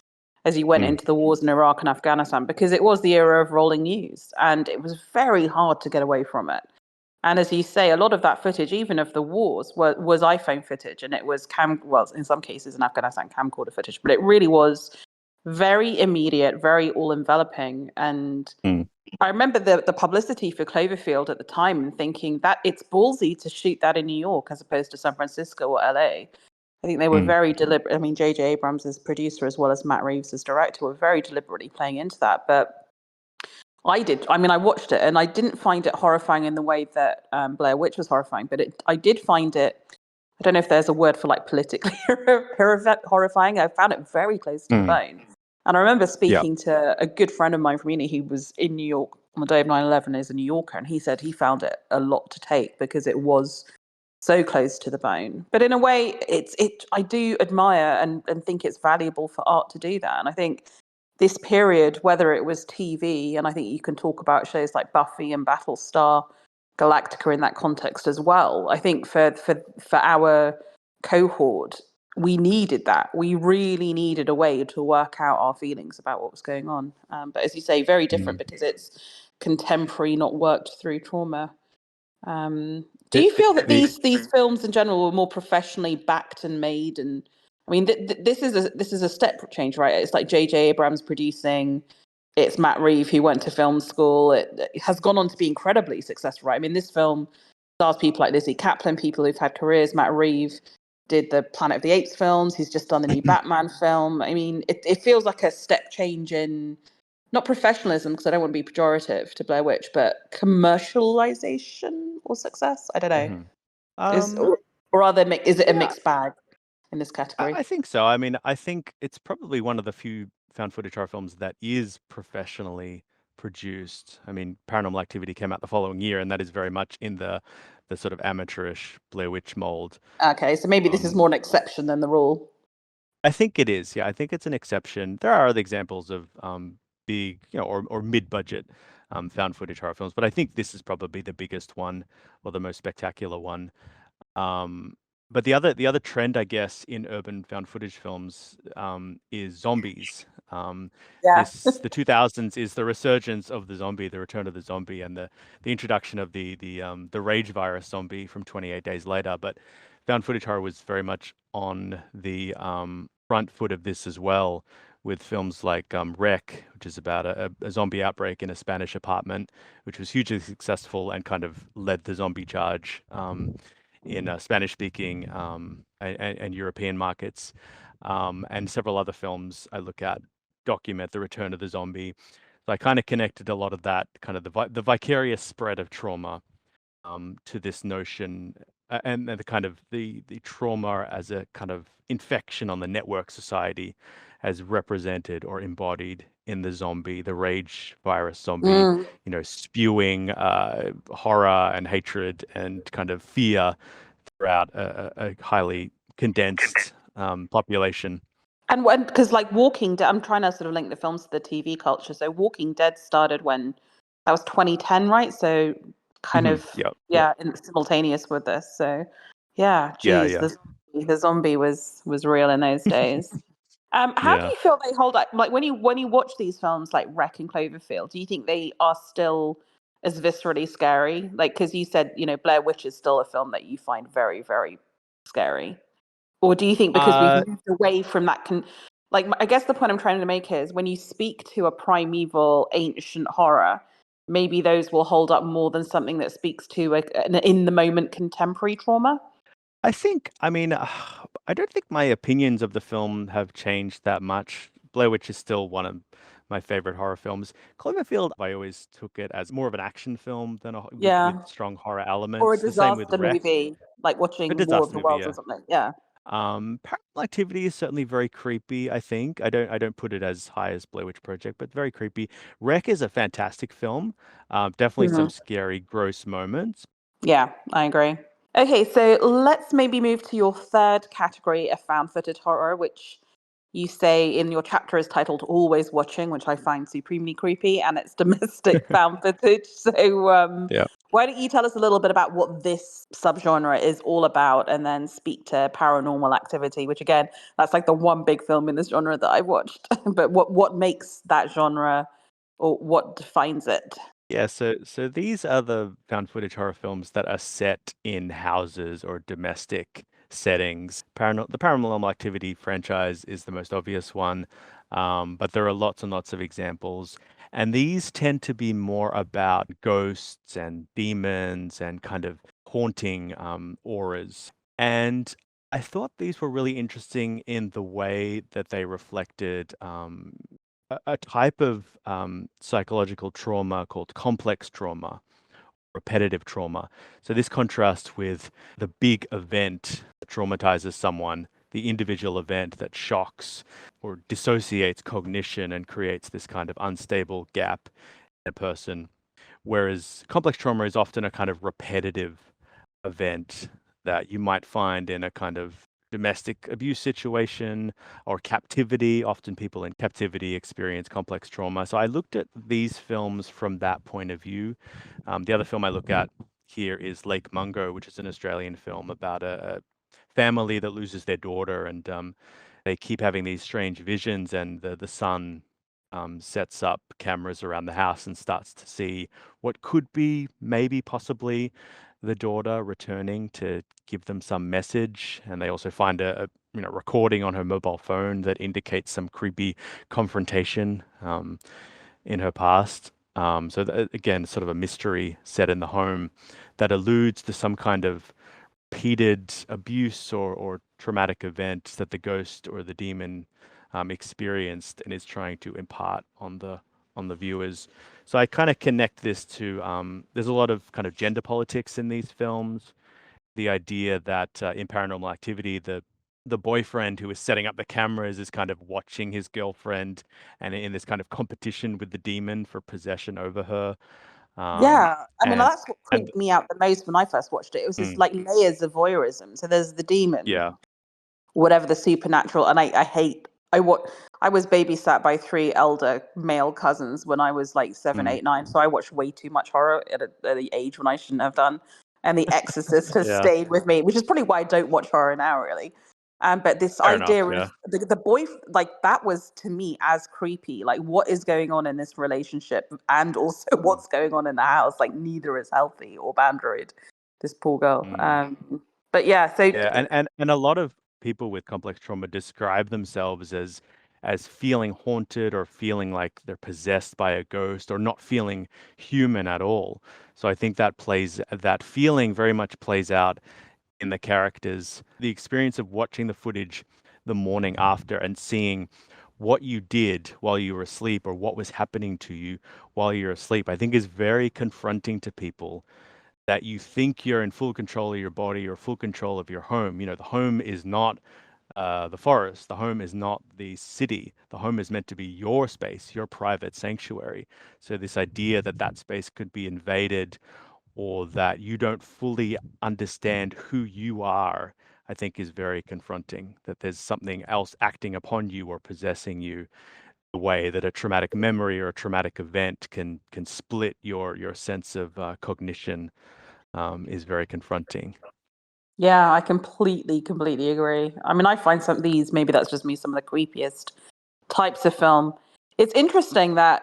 as you went Mm, into the wars in Iraq and Afghanistan, because it was the era of rolling news and it was very hard to get away from it. And as you say, a lot of that footage, even of the wars, was iPhone footage, and it was well, in some cases in Afghanistan, camcorder footage, but it really was very immediate, very all enveloping. And mm, I remember the publicity for Cloverfield at the time and thinking that it's ballsy to shoot that in New York as opposed to San Francisco or LA. I think they were mm, very deliberate. I mean, J.J. Abrams as producer as well as Matt Reeves as director were very deliberately playing into that. But I did. I mean, I watched it and I didn't find it horrifying in the way that Blair Witch was horrifying, but I did find it. I don't know if there's a word for like politically horrifying. I found it very close to the mm. bone. And I remember Yeah. speaking to a good friend of mine from uni who was in New York on the day of 9/11 as a New Yorker, and he said he found it a lot to take because it was so close to the bone. But in a way, I do admire and think it's valuable for art to do that. And I think this period, whether it was TV, and I think you can talk about shows like Buffy and Battlestar Galactica in that context as well. I think for our cohort, we needed that. We really needed a way to work out our feelings about what was going on. But as you say, very different Mm. because it's contemporary, not worked through trauma. Do The, you feel that the these films in general were more professionally backed and made? And I mean, this is a step change, right? It's like J.J. Abrams producing. It's Matt Reeves who went to film school. It has gone on to be incredibly successful, right? I mean, this film stars people like Lizzie Kaplan, people who've had careers. Matt Reeves did the Planet of the Apes films. He's just done the new Batman film. I mean, it feels like a step change in not professionalism, because I don't want to be pejorative to Blair Witch, but commercialization or success. I don't know. Mhm. Is Um, or are there is it a yeah, mixed bag in this category? I think so. I mean, I think it's probably one of the few found footage horror films that is professionally produced. I mean, Paranormal Activity came out the following year, and that is very much in the sort of amateurish Blair Witch mold. Okay, so maybe this is Um, more an exception than the rule. I think it is. Yeah, I think it's an exception. There are other examples of big, or mid-budget found footage horror films, but I think this is probably the biggest one or the most spectacular one. Um, but the other trend, I guess, in urban found footage films is zombies. Yeah. The 2000s is the resurgence of the zombie, the return of the zombie, and the introduction of the rage virus zombie from 28 Days Later. But found footage horror was very much on the front foot of this as well, with films like Wreck, which is about a zombie outbreak in a Spanish apartment, which was hugely successful and kind of led the zombie charge. In Spanish-speaking and European markets, and several other films I look at document the return of the zombie. So I kind of connected a lot of that kind of the vicarious spread of trauma to this notion, and the kind of the trauma as a kind of infection on the network society, as represented or embodied in the zombie, the rage virus zombie, Mm. spewing horror and hatred and kind of fear throughout a highly condensed population. And when, because like Walking Dead, I'm trying to sort of link the films to the TV culture. So Walking Dead started when that was 2010, right? So kind Hmm. of Yeah, yeah, simultaneous with this. So yeah, yeah, geez, yeah, the zombie was real in those days. How do yeah. you feel they hold up? Like when you watch these films like Wreck and Cloverfield, do you think they are still as viscerally scary? Like, because you said, Blair Witch is still a film that you find very, very scary. Or do you think because we've Uh, moved away from that like I guess the point I'm trying to make is when you speak to a primeval ancient horror, maybe those will hold up more than something that speaks to an in the moment contemporary trauma? I mean, I don't think my opinions of the film have changed that much. Blair Witch is still one of my favorite horror films. Cloverfield, I always took it as more of an action film than with Yeah. strong horror Or a elements. The same with disaster Wreck, movie, like a watching War of disaster the movie, Worlds or yeah. something. Yeah. Paranormal Activity is certainly very creepy, I think. I don't put it as high as Blair Witch Project, but very creepy. Wreck is a fantastic film. Definitely some Mhm. scary, gross moments. Yeah, I agree. Okay, so let's maybe move to your third category of found footage horror, which you say in your chapter is titled Always Watching, which I find supremely creepy, and it's domestic found footage. So, Yeah. why don't you tell us a little bit about what this subgenre is all about, and then speak to Paranormal Activity, which again, that's like the one big film in this genre that I've watched. But what makes that genre, or what defines it? Yeah, so these are the found footage horror films that are set in houses or domestic settings. The Paranormal Activity franchise is the most obvious one, but there are lots and lots of examples. And these tend to be more about ghosts and demons and kind of haunting auras. And I thought these were really interesting in the way that they reflected a type of psychological trauma called complex trauma, repetitive trauma. So this contrasts with the big event that traumatizes someone, the individual event that shocks or dissociates cognition and creates this kind of unstable gap in a person. Whereas complex trauma is often a kind of repetitive event that you might find in a kind of domestic abuse situation or captivity. Often people in captivity experience complex trauma. So I looked at these films from that point of view. The other film I look at here is Lake Mungo, which is an Australian film about a family that loses their daughter, and they keep having these strange visions, and the son sets up cameras around the house and starts to see what could be maybe possibly the daughter returning to give them some message. And they also find a recording on her mobile phone that indicates some creepy confrontation in her past. Again, sort of a mystery set in the home that alludes to some kind of repeated abuse or traumatic event that the ghost or the demon experienced and is trying to impart on the viewers. So I kind of connect this to there's a lot of kind of gender politics in these films. The idea that in Paranormal Activity, the boyfriend who is setting up the cameras is kind of watching his girlfriend and in this kind of competition with the demon for possession over her. Um, Yeah, I mean and that's what and creeped me out the most when I first watched it. It was just mm, like layers of voyeurism. So there's the demon, yeah. whatever the supernatural, and I hate I was babysat by three elder male cousins when I was like seven, Mm, 8, 9. So I watched way too much horror at the age when I shouldn't have done. And The Exorcist has yeah. stayed with me, which is probably why I don't watch horror now, really. But this Fair enough. idea Yeah. of the boy, like that was to me as creepy. Like, what is going on in this relationship, and also Mm, what's going on in the house? Like, neither is healthy or boundaried. This poor girl. mm. But yeah, so Yeah, and a lot of people with complex trauma describe themselves as feeling haunted or feeling like they're possessed by a ghost or not feeling human at all. So I think that feeling very much plays out in the characters. The experience of watching the footage the morning after and seeing what you did while you were asleep or what was happening to you while you're asleep, I think is very confronting to people that you think you're in full control of your body or full control of your home. The home is not the forest. The home is not the city. The home is meant to be your space, your private sanctuary. So this idea that that space could be invaded or that you don't fully understand who you are, I think is very confronting, that there's something else acting upon you or possessing you, the way that a traumatic memory or a traumatic event can split your sense of cognition is very confronting. yeah, I completely agree. I mean, I find some of these, maybe that's just me, some of the creepiest types of film. It's interesting that,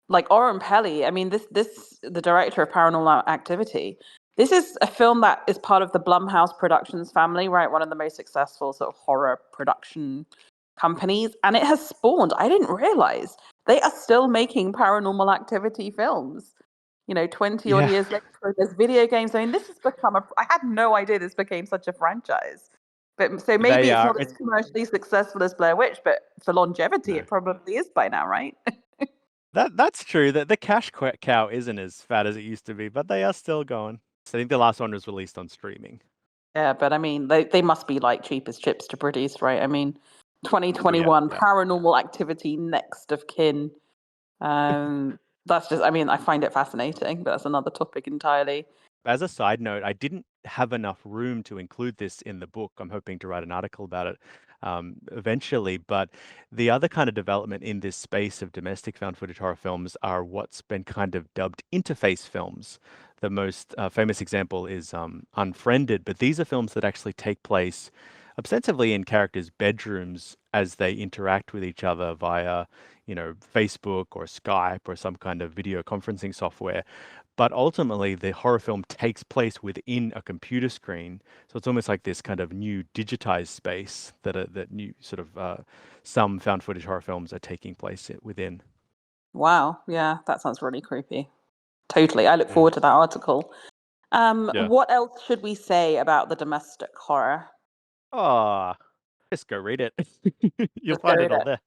like Oren Peli, I mean, the director of Paranormal Activity, this is a film that is part of the Blumhouse Productions family, right? One of the most successful sort of horror production companies. And it has spawned, I didn't realize, they are still making Paranormal Activity films. 20 odd Yeah, years later, there's video games. I mean, this has become I had no idea this became such a franchise. But so maybe they it's are. not as commercially successful as Blair Witch, but for longevity, No, it probably is by now, right? that's true. That the cash cow isn't as fat as it used to be, but they are still going. So I think the last one was released on streaming. Yeah, but I mean, they must be like cheap as chips to produce, right? I mean, Oh yeah, 2021 yeah. Paranormal Activity, next of kin. That's just, I mean, I find it fascinating, but that's another topic entirely. As a side note, I didn't have enough room to include this in the book. I'm hoping to write an article about it eventually. But the other kind of development in this space of domestic found footage horror films are what's been kind of dubbed interface films. The most famous example is Unfriended, but these are films that actually take place ostensibly in characters' bedrooms as they interact with each other via, Facebook or Skype or some kind of video conferencing software. But ultimately, the horror film takes place within a computer screen, so it's almost like this kind of new digitized space that new sort of some found footage horror films are taking place within. Wow, yeah, that sounds really creepy. Totally. I look Yeah. forward to that article. Yeah. What else should we say about the domestic horror? Ah, just go read it. You'll Just go find it read all it. there.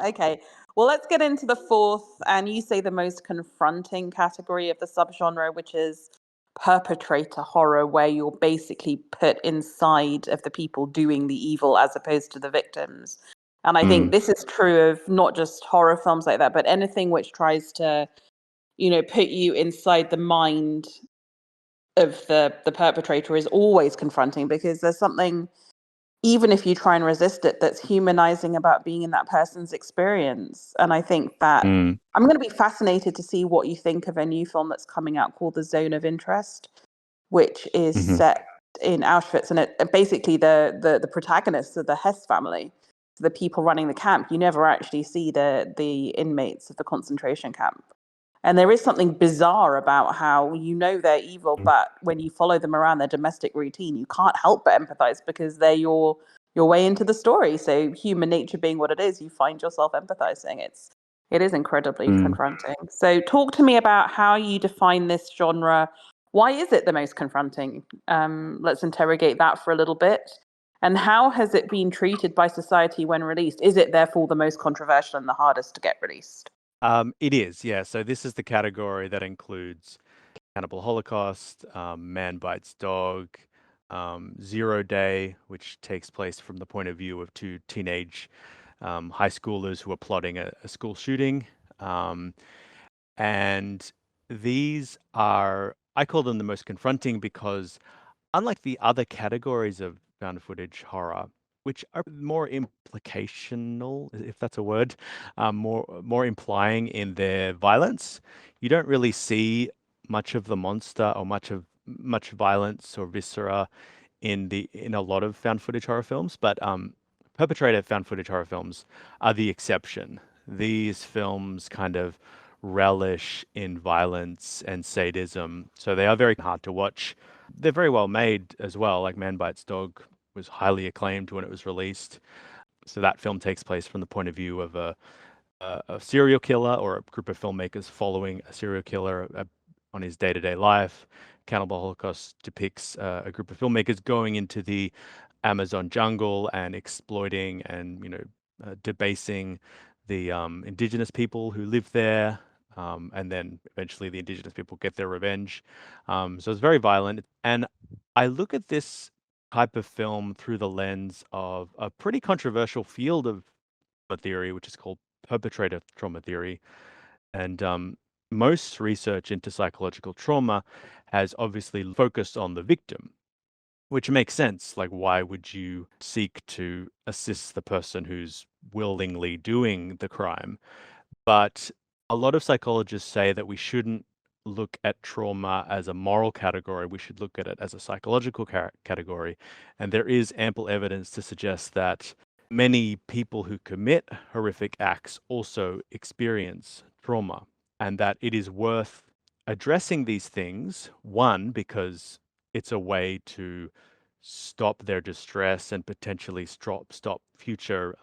Okay. Well, let's get into the fourth, and you say the most confronting category of the subgenre, which is perpetrator horror, where you're basically put inside of the people doing the evil as opposed to the victims. And I think Mm, this is true of not just horror films like that, but anything which tries to, put you inside the mind of the perpetrator is always confronting, because there's something, even if you try and resist it, that's humanizing about being in that person's experience. And I think that mm, I'm going to be fascinated to see what you think of a new film that's coming out called The Zone of Interest, which is hmm set in Auschwitz. And it basically the protagonists are the Hess family. the people running the camp, you never actually see the inmates of the concentration camp. And there is something bizarre about how they're evil, but when you follow them around their domestic routine, you can't help but empathize because they're your way into the story. So human nature being what it is, you find yourself empathizing. It is incredibly confronting. So talk to me about how you define this genre. Why is it the most confronting? Let's interrogate that for a little bit. And how has it been treated by society when released? Is it therefore the most controversial and the hardest to get released? It is, yeah. So this is the category that includes Cannibal Holocaust, Man Bites Dog, Zero Day, which takes place from the point of view of two teenage high schoolers who are plotting a school shooting. And these are, I call them the most confronting because unlike the other categories of found footage horror, which are more implicational, if that's a word, more implying in their violence, you don't really see much of the monster or much violence or viscera in a lot of found footage horror films, but perpetrator found footage horror films are the exception. These films kind of relish in violence and sadism, so they are very hard to watch. They're very well made as well. Like Man Bites Dog was highly acclaimed when it was released. So that film takes place from the point of view of a serial killer or a group of filmmakers following a serial killer on his day-to-day life. Cannibal Holocaust depicts a group of filmmakers going into the Amazon jungle and exploiting and debasing the indigenous people who live there. And then eventually the indigenous people get their revenge. So it's very violent. And I look at this type of film through the lens of a pretty controversial field of theory, which is called perpetrator trauma theory. And most research into psychological trauma has obviously focused on the victim, which makes sense. Like, why would you seek to assist the person who's willingly doing the crime? But a lot of psychologists say that we shouldn't look at trauma as a moral category. We should look at it as a psychological category. And there is ample evidence to suggest that many people who commit horrific acts also experience trauma, and that it is worth addressing these things. One, because it's a way to stop their distress and potentially stop future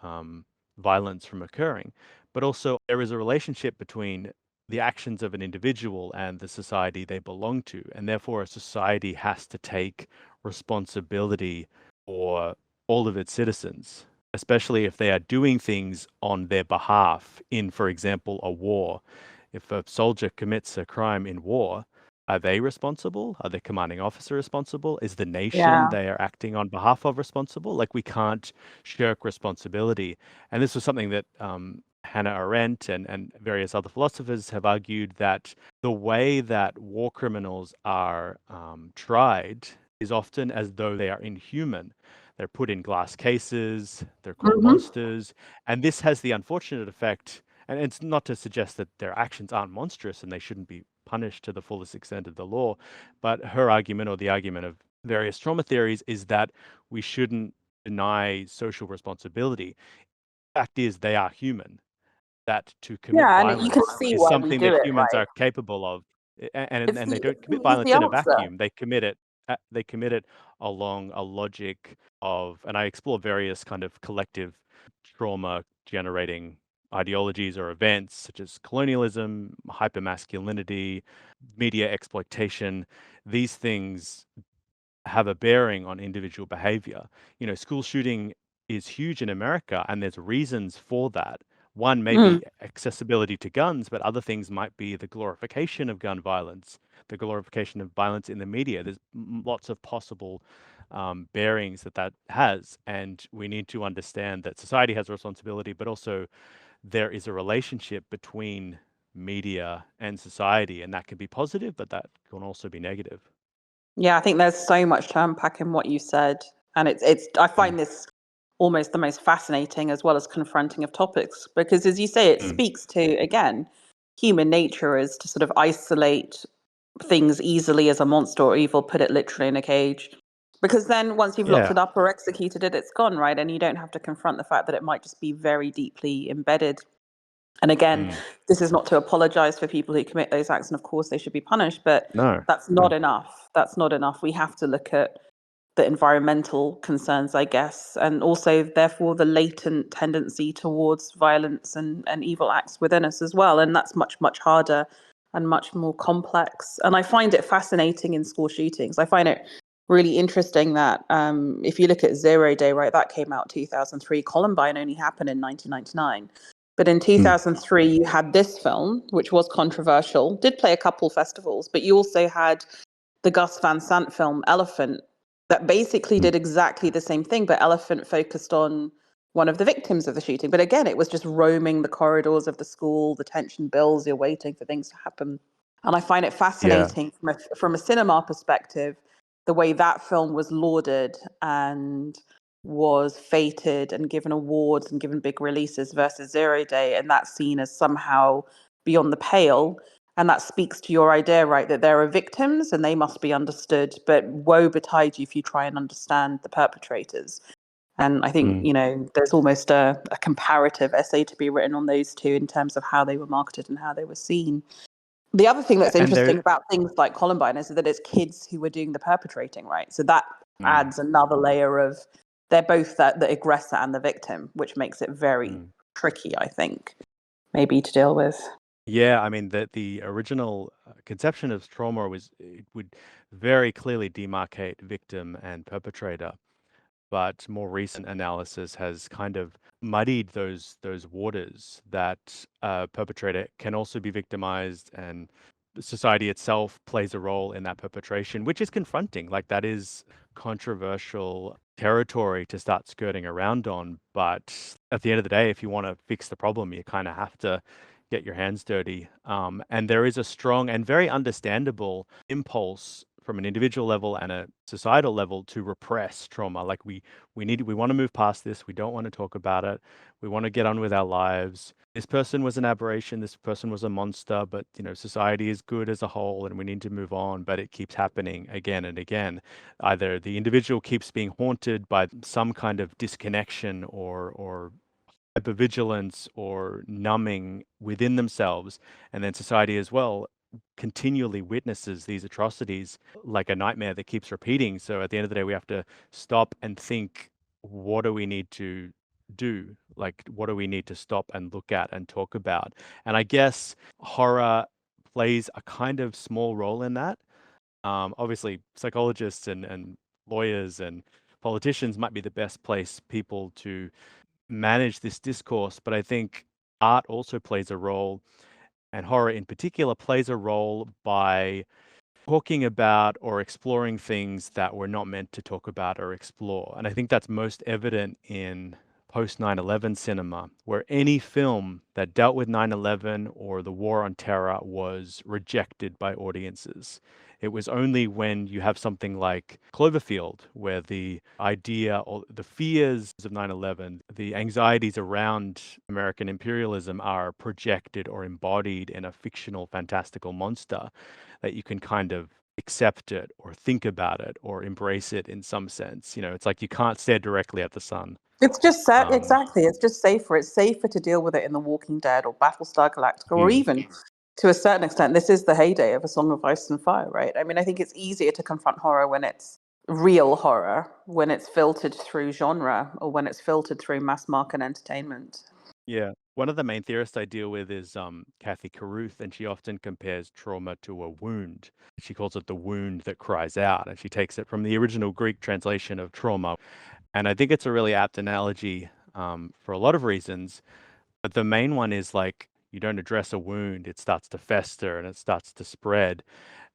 violence from occurring. But also, there is a relationship between the actions of an individual and the society they belong to. And therefore, a society has to take responsibility for all of its citizens, especially if they are doing things on their behalf in, for example, a war. If a soldier commits a crime in war, are they responsible? Are the commanding officer responsible? Is the nation Yeah. they are acting on behalf of responsible? Like, we can't shirk responsibility. And this was something that Hannah Arendt and various other philosophers have argued, that the way that war criminals are tried is often as though they are inhuman. They're put in glass cases, they're called Mm-hmm. monsters, and this has the unfortunate effect, and it's not to suggest that their actions aren't monstrous and they shouldn't be punished to the fullest extent of the law, but her argument, or the argument of various trauma theories, is that we shouldn't deny social responsibility. Fact is, they are human, that to commit Yeah, and you can violence see is why we something do that it, humans right? are capable of. And It's and the they don't it's commit the easy violence in a answer. vacuum. They commit it along a logic of, and I explore various kind of collective trauma generating ideologies or events such as colonialism, hypermasculinity, media exploitation. These things have a bearing on individual behavior. School shooting is huge in America, and there's reasons for that. One may Mm. be accessibility to guns, but other things might be the glorification of gun violence, the glorification of violence in the media. There's lots of possible bearings that has, and we need to understand that society has a responsibility, but also there is a relationship between media and society, and that can be positive, but that can also be negative. Yeah, I think there's so much to unpack in what you said, and it's I Mm. find this almost the most fascinating as well as confronting of topics, because as you say, it Mm. speaks to, again, human nature is to sort of isolate things easily as a monster or evil, put it literally in a cage. Because then once you've locked Yeah. it up or executed it, it's gone, right? And you don't have to confront the fact that it might just be very deeply embedded. And again, Mm. this is not to apologize for people who commit those acts, and of course they should be punished, but No. that's not enough. That's not enough. We have to look at the environmental concerns, I guess, and also, therefore, the latent tendency towards violence and evil acts within us as well. And that's much, much harder and much more complex. And I find it fascinating in school shootings. I find it really interesting that if you look at Zero Day, right, that came out 2003. Columbine only happened in 1999. But in Mm. 2003, you had this film, which was controversial, did play a couple festivals, but you also had the Gus Van Sant film Elephant that basically Mm. did exactly the same thing, but Elephant focused on one of the victims of the shooting. But again, it was just roaming the corridors of the school, the tension builds, you're waiting for things to happen. And I find it Yeah. fascinating from a cinema perspective, the way that film was lauded and was feted and given awards and given big releases versus Zero Day, and that's seen as somehow beyond the pale. And that speaks to your idea, right, that there are victims and they must be understood, but woe betide you if you try and understand the perpetrators. And I think, Mm. there's almost a comparative essay to be written on those two in terms of how they were marketed and how they were seen. The other thing that's And there. interesting about things like Columbine is that it's kids who were doing the perpetrating, right? So that Mm. adds another layer of, they're both the aggressor and the victim, which makes it very Mm. tricky, I think, maybe to deal with. Yeah, I mean the original conception of trauma was it would very clearly demarcate victim and perpetrator, but more recent analysis has kind of muddied those waters that perpetrator can also be victimized and society itself plays a role in that perpetration, which is confronting. Like that is controversial territory to start skirting around on. But at the end of the day, if you want to fix the problem, you kind of have to get your hands dirty. And there is a strong and very understandable impulse from an individual level and a societal level to repress trauma. Like we want to move past this. We don't want to talk about it. We want to get on with our lives. This person was an aberration. This person was a monster, but society is good as a whole and we need to move on, but it keeps happening again and again. Either the individual keeps being haunted by some kind of disconnection or hypervigilance or numbing within themselves, and then society as well continually witnesses these atrocities like a nightmare that keeps repeating. So at the end of the day, we have to stop and think, what do we need to do? Like, what do we need to stop and look at and talk about? And I guess horror plays a kind of small role in that. Obviously, psychologists and lawyers and politicians might be the best place people to manage this discourse, but I think art also plays a role, and horror in particular plays a role by talking about or exploring things that we're not meant to talk about or explore. And I think that's most evident in post 9/11 cinema, where any film that dealt with 9/11 or the war on terror was rejected by audiences. It was only when you have something like Cloverfield, where the idea or the fears of 9/11, the anxieties around American imperialism are projected or embodied in a fictional, fantastical monster, that you can kind of accept it or think about it or embrace it in some sense. It's like you can't stare directly at the sun. It's just set Um, exactly. It's just safer. It's safer to deal with it in The Walking Dead or Battlestar Galactica, or mm, even to a certain extent, this is the heyday of A Song of Ice and Fire, right? I mean, I think it's easier to confront horror when it's real horror, when it's filtered through genre, or when it's filtered through mass market entertainment. yeah. One of the main theorists I deal with is Kathy Caruth, and she often compares trauma to a wound. She calls it the wound that cries out, and she takes it from the original Greek translation of trauma. And I think it's a really apt analogy for a lot of reasons. But the main one is like you don't address a wound, it starts to fester and it starts to spread.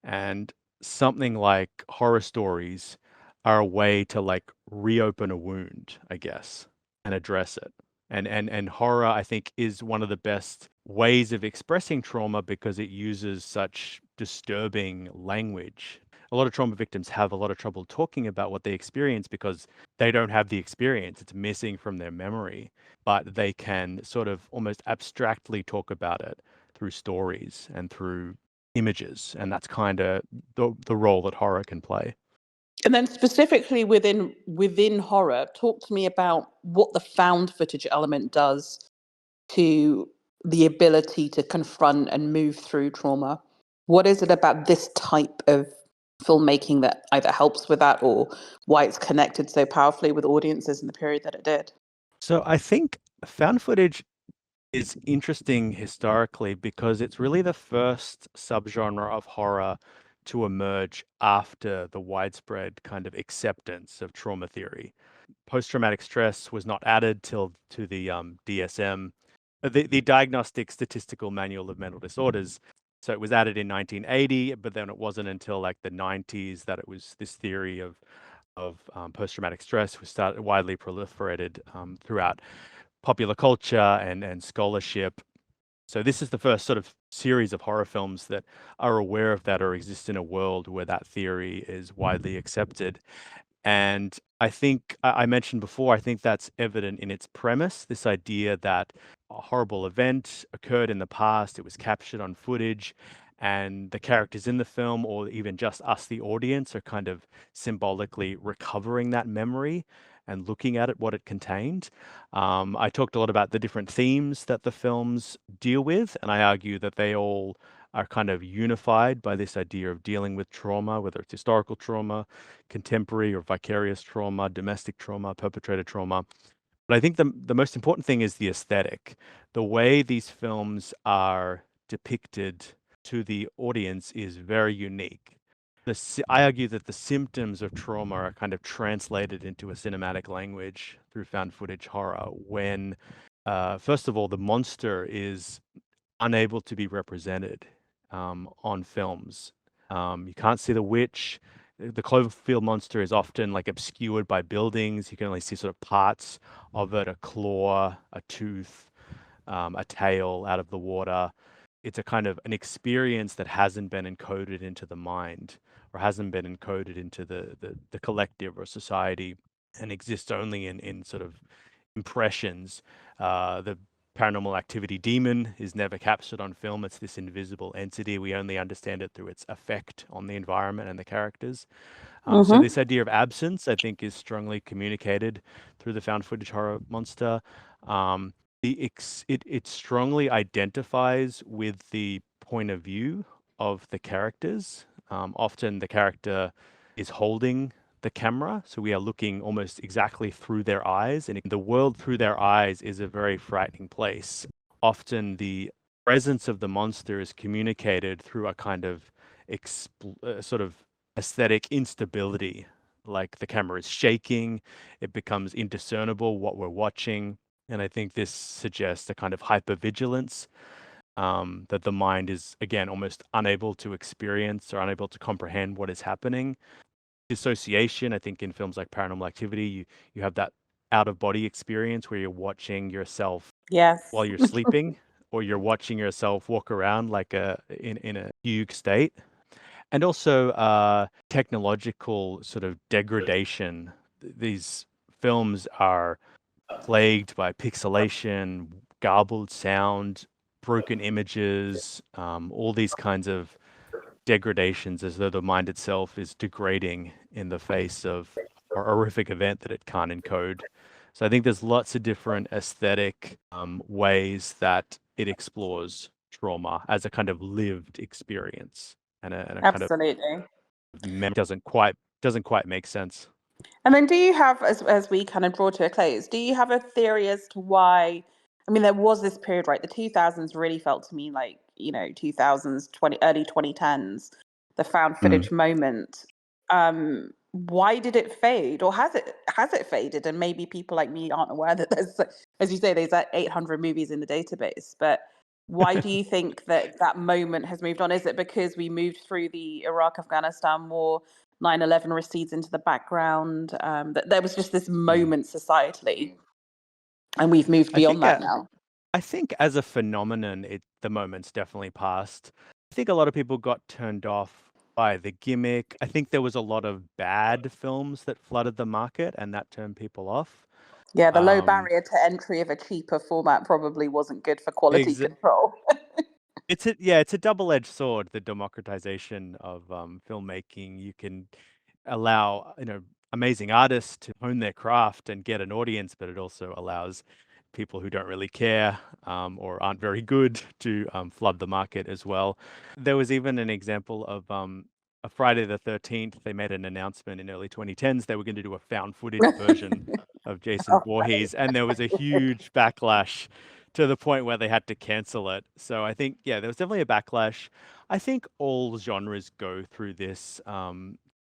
And something like horror stories are a way to like reopen a wound, I guess, and address it. And horror, I think, is one of the best ways of expressing trauma because it uses such disturbing language. A lot of trauma victims have a lot of trouble talking about what they experience because they don't have the experience. It's missing from their memory, but they can sort of almost abstractly talk about it through stories and through images, and that's kind of the role that horror can play. And then specifically within horror, talk to me about what the found footage element does to the ability to confront and move through trauma. What is it about this type of filmmaking that either helps with that, or why it's connected so powerfully with audiences in the period that it did? So I think found footage is interesting historically because it's really the first subgenre of horror to emerge after the widespread kind of acceptance of trauma theory. Post-traumatic stress was not added till to the DSM, the Diagnostic Statistical Manual of Mental Disorders. So it was added in 1980, but then it wasn't until like the 90s that it was this theory of post-traumatic stress was started widely proliferated throughout popular culture and scholarship. So this is the first sort of series of horror films that are aware of that or exist in a world where that theory is widely accepted. And I think I mentioned before, I think that's evident in its premise, this idea that a horrible event occurred in the past, it was captured on footage, and the characters in the film, or even just us, the audience, are kind of symbolically recovering that memory and looking at it, what it contained. I talked a lot about the different themes that the films deal with, and I argue that they all are kind of unified by this idea of dealing with trauma, whether it's historical trauma, contemporary or vicarious trauma, domestic trauma, perpetrator trauma. But I think the most important thing is the aesthetic. The way these films are depicted to the audience is very unique. I argue that the symptoms of trauma are kind of translated into a cinematic language through found footage horror when, first of all, the monster is unable to be represented on films. You can't see the witch. The Cloverfield monster is often like obscured by buildings. You can only see sort of parts of it, a claw, a tooth, a tail out of the water. It's a kind of an experience that hasn't been encoded into the mind or hasn't been encoded into the collective or society and exists only in sort of impressions. The Paranormal Activity demon is never captured on film. It's this invisible entity. We only understand it through its effect on the environment and the characters. So Mm-hmm. this idea of absence, I think, is strongly communicated through the found footage horror monster. Um, it strongly identifies with the point of view of the characters. Often the character is holding the camera, so we are looking almost exactly through their eyes, and the world through their eyes is a very frightening place. Often the presence of the monster is communicated through a kind of sort of aesthetic instability, like the camera is shaking, it becomes indiscernible what we're watching. And I think this suggests a kind of hypervigilance that the mind is, again, almost unable to experience or unable to comprehend what is happening. Dissociation, I think in films like Paranormal Activity, you have that out of body experience where you're watching yourself while Yes. you're sleeping, or you're watching yourself walk around like in a fugue state. And also technological sort of degradation. These films are plagued by pixelation, garbled sound, broken images, all these kinds of degradations, as though the mind itself is degrading in the face of a horrific event that it can't encode. So I think there's lots of different aesthetic ways that it explores trauma as a kind of lived experience and a kind of Absolutely. memory doesn't quite make sense. And then do you have, as we kind of draw to a close, do you have a theory as to why, I mean, there was this period, right? The 2000s really felt to me like, 2000s, early 2010s, the found Mm. footage moment. Why did it fade, or has it faded? And maybe people like me aren't aware that there's, as you say, there's like 800 movies in the database. But why do you think that moment has moved on? Is it because we moved through the Iraq-Afghanistan war? 9/11 recedes into the background. That there was just this Mm. moment societally, and we've moved I beyond think that now. I think as a phenomenon, the moment's definitely passed. I think a lot of people got turned off by the gimmick. I think there was a lot of bad films that flooded the market, and that turned people off. Yeah, the low Um, barrier to entry of a cheaper format probably wasn't good for quality ex- control. it's a double-edged sword, the democratization of filmmaking. You can allow, amazing artists to hone their craft and get an audience, but it also allows people who don't really care or aren't very good to flood the market as well. There was even an example of a Friday the 13th. They made an announcement in early 2010s they were going to do a found footage version of Jason Oh, Voorhees, and there was a huge backlash to the point where they had to cancel it. So I think, yeah, there was definitely a backlash. I think all genres go through this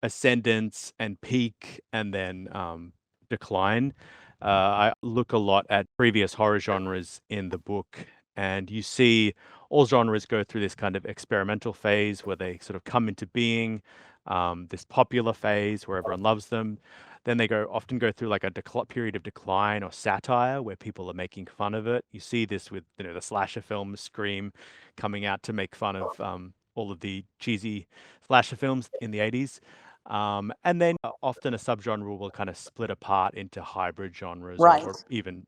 ascendance and peak and then decline. I look a lot at previous horror genres in the book, and you see all genres go through this kind of experimental phase where they sort of come into being, this popular phase where everyone loves them. Then they often go through like a period of decline or satire where people are making fun of it. You see this with the slasher film Scream coming out to make fun of all of the cheesy slasher films in the 80s. And then often a subgenre will kind of split apart into hybrid genres right. or even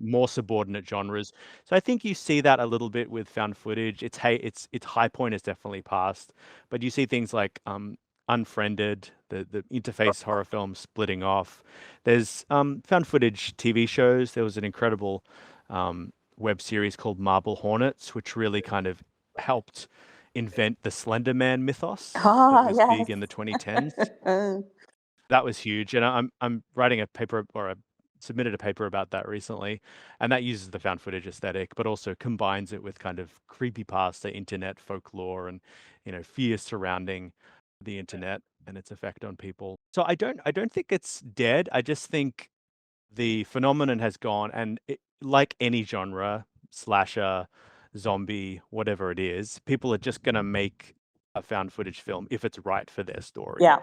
more subordinate genres. So I think you see that a little bit with found footage. Its high point is definitely past, but you see things like Unfriended, the interface horror film splitting off. There's found footage TV shows. There was an incredible web series called Marble Hornets, which really kind of helped invent the Slender Man mythos that Ah, was yes. big in the 2010s. That was huge, and I'm writing a paper, or I submitted a paper about that recently, and that uses the found footage aesthetic, but also combines it with kind of creepypasta internet folklore and fear surrounding the internet and its effect on people. So I don't think it's dead. I just think the phenomenon has gone, and like any genre, slasher, zombie, whatever it is, people are just going to make a found footage film if it's right for their story. Yeah.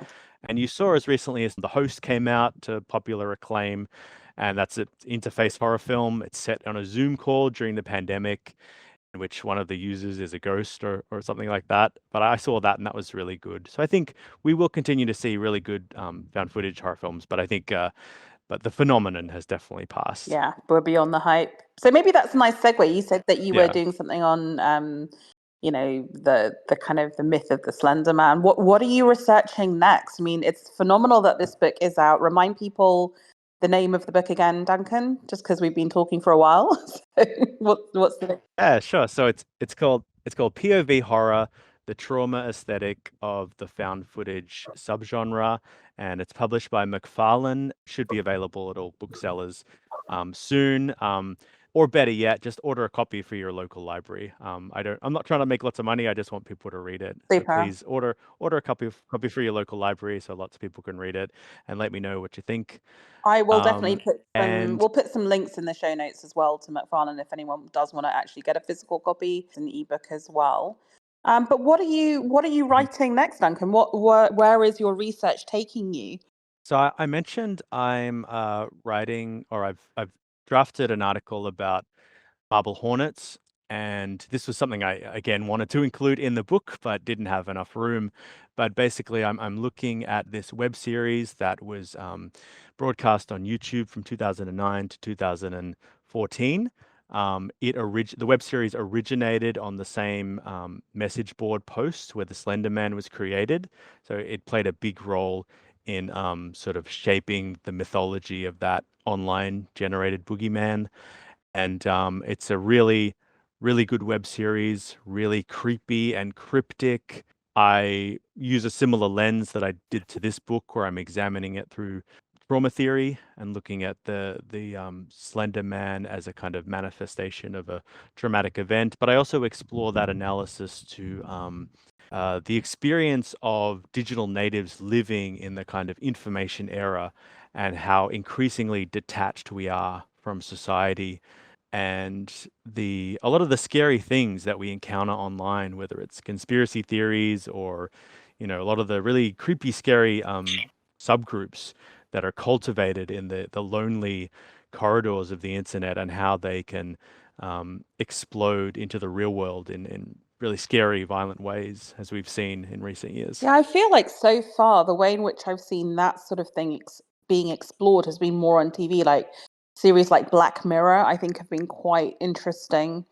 And you saw as recently as The Host came out to popular acclaim, and that's an interface horror film. It's set on a Zoom call during the pandemic, in which one of the users is a ghost or something like that. But I saw that, and that was really good. So I think we will continue to see really good found footage horror films, but I think but the phenomenon has definitely passed. Yeah, we're beyond the hype. So maybe that's a nice segue. You said that you were Yeah. doing something on, the kind of the myth of the Slender Man. What are you researching next? I mean, it's phenomenal that this book is out. Remind people the name of the book again, Duncan, just because we've been talking for a while. So what's the name? Yeah, sure. So it's called POV Horror, the trauma aesthetic of the found footage subgenre, and it's published by McFarlane. Should be available at all booksellers soon. Or better yet, just order a copy for your local library. I'm not trying to make lots of money. I just want people to read it. So Super. please order a copy for your local library so lots of people can read it, and let me know what you think. I will definitely And we'll put some links in the show notes as well to McFarlane if anyone does want to actually get a physical copy, an ebook as well. But what are you Mhm. writing next, Duncan? Where is your research taking you? So I mentioned I'm writing, or I've drafted an article about marble hornets, and this was something I again wanted to include in the book, but didn't have enough room. But basically, I'm looking at this web series that was broadcast on YouTube from 2009 to 2014. The web series originated on the same message board post where the Slender Man was created, so it played a big role in sort of shaping the mythology of that online generated boogeyman. And it's a really, really good web series, really creepy and cryptic. I use a similar lens that I did to this book, where I'm examining it through trauma theory and looking at the Slender Man as a kind of manifestation of a traumatic event. But I also explore that analysis to the experience of digital natives living in the kind of information era, and how increasingly detached we are from society, and the a lot of the scary things that we encounter online, whether it's conspiracy theories or a lot of the really creepy, scary subgroups that are cultivated in the lonely corridors of the internet, and how they can explode into the real world in really scary, violent ways, as we've seen in recent years. Yeah, I feel like so far the way in which I've seen that sort of thing being explored has been more on TV, like series like Black Mirror. I think have been quite interesting.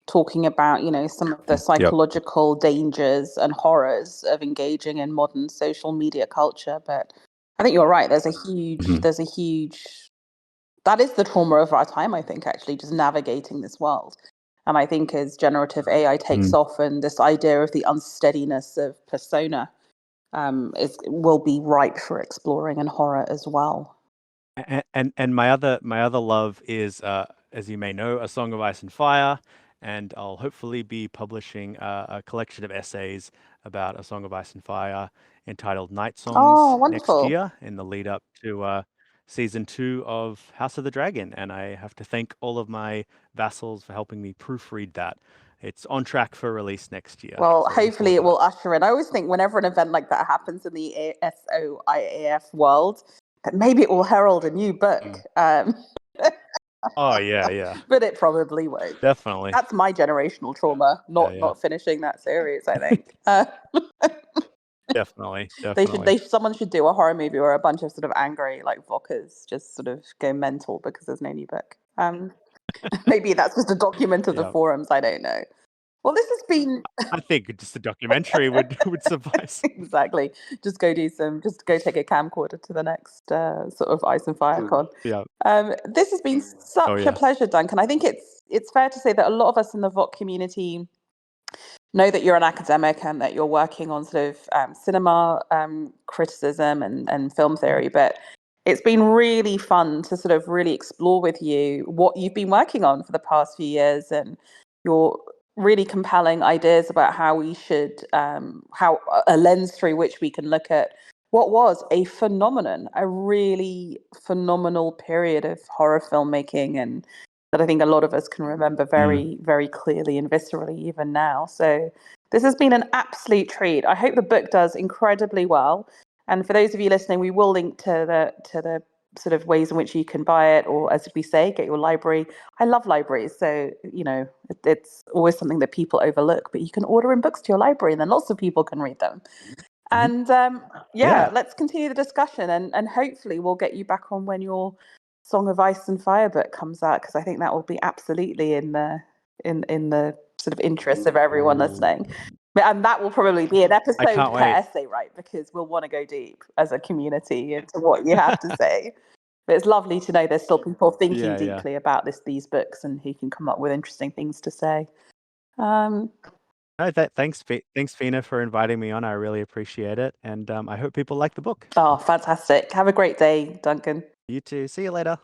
talking about, some of the Yep. psychological dangers and horrors of engaging in modern social media culture. But I think you're right. Mhm. That is the trauma of our time, I think, actually, just navigating this world. And I think as generative AI takes Mm. off and this idea of the unsteadiness of persona will be ripe for exploring in horror as well. And my other love is, as you may know, A Song of Ice and Fire, and I'll hopefully be publishing a collection of essays about A Song of Ice and Fire entitled Night Oh, Songs next wonderful. year in the lead up to season 2 of House of the Dragon, and I have to thank all of my vassals for helping me proofread that. It's on track for release next year, Well, so look hopefully forward it to that. will usher in. I always think whenever an event like that happens in the SOIAF world, that maybe it will herald a new book. Mm. Oh yeah, yeah, But it probably won't. definitely. That's my generational trauma, Yeah, not yeah, not finishing that series, I think. definitely, definitely. Someone should do a horror movie where a bunch of sort of angry like Vokers just sort of go mental because there's no new book. Maybe that's just a document of the Yeah. forums. I don't know. Well, this has been I think just a documentary would suffice. exactly. Just go take a camcorder to the next sort of Ice and Fire con. Yeah. This has been Oh such a yeah. pleasure, Duncan. I think it's fair to say that a lot of us in the VOC community know that you're an academic and that you're working on sort of cinema criticism and film theory, but it's been really fun to sort of really explore with you what you've been working on for the past few years and your really compelling ideas about how we should, how a lens through which we can look at what was a phenomenon, a really phenomenal period of horror filmmaking and that I think a lot of us can remember Mm. very, very clearly and viscerally even now. So this has been an absolute treat. I hope the book does incredibly well. And for those of you listening, we will link to the sort of ways in which you can buy it, or as we say, get your library. I love libraries, so it's always something that people overlook. But you can order in books to your library, and then lots of people can read them. Mhm. And Yeah. let's continue the discussion, and hopefully we'll get you back on when your Song of Ice and Fire book comes out, because I think that will be absolutely in the sort of interest of everyone Ooh, listening. And that will probably be an I episode can't per wait. essay, right? Because we'll want to go deep as a community into what you have to say. But it's lovely to know there's still people thinking Yeah, yeah. deeply about these books and who can come up with interesting things to say. Um, No, thanks, Fina, for inviting me on. I really appreciate it, and I hope people like the book. oh, fantastic. Have a great day, Duncan. You too. See you later.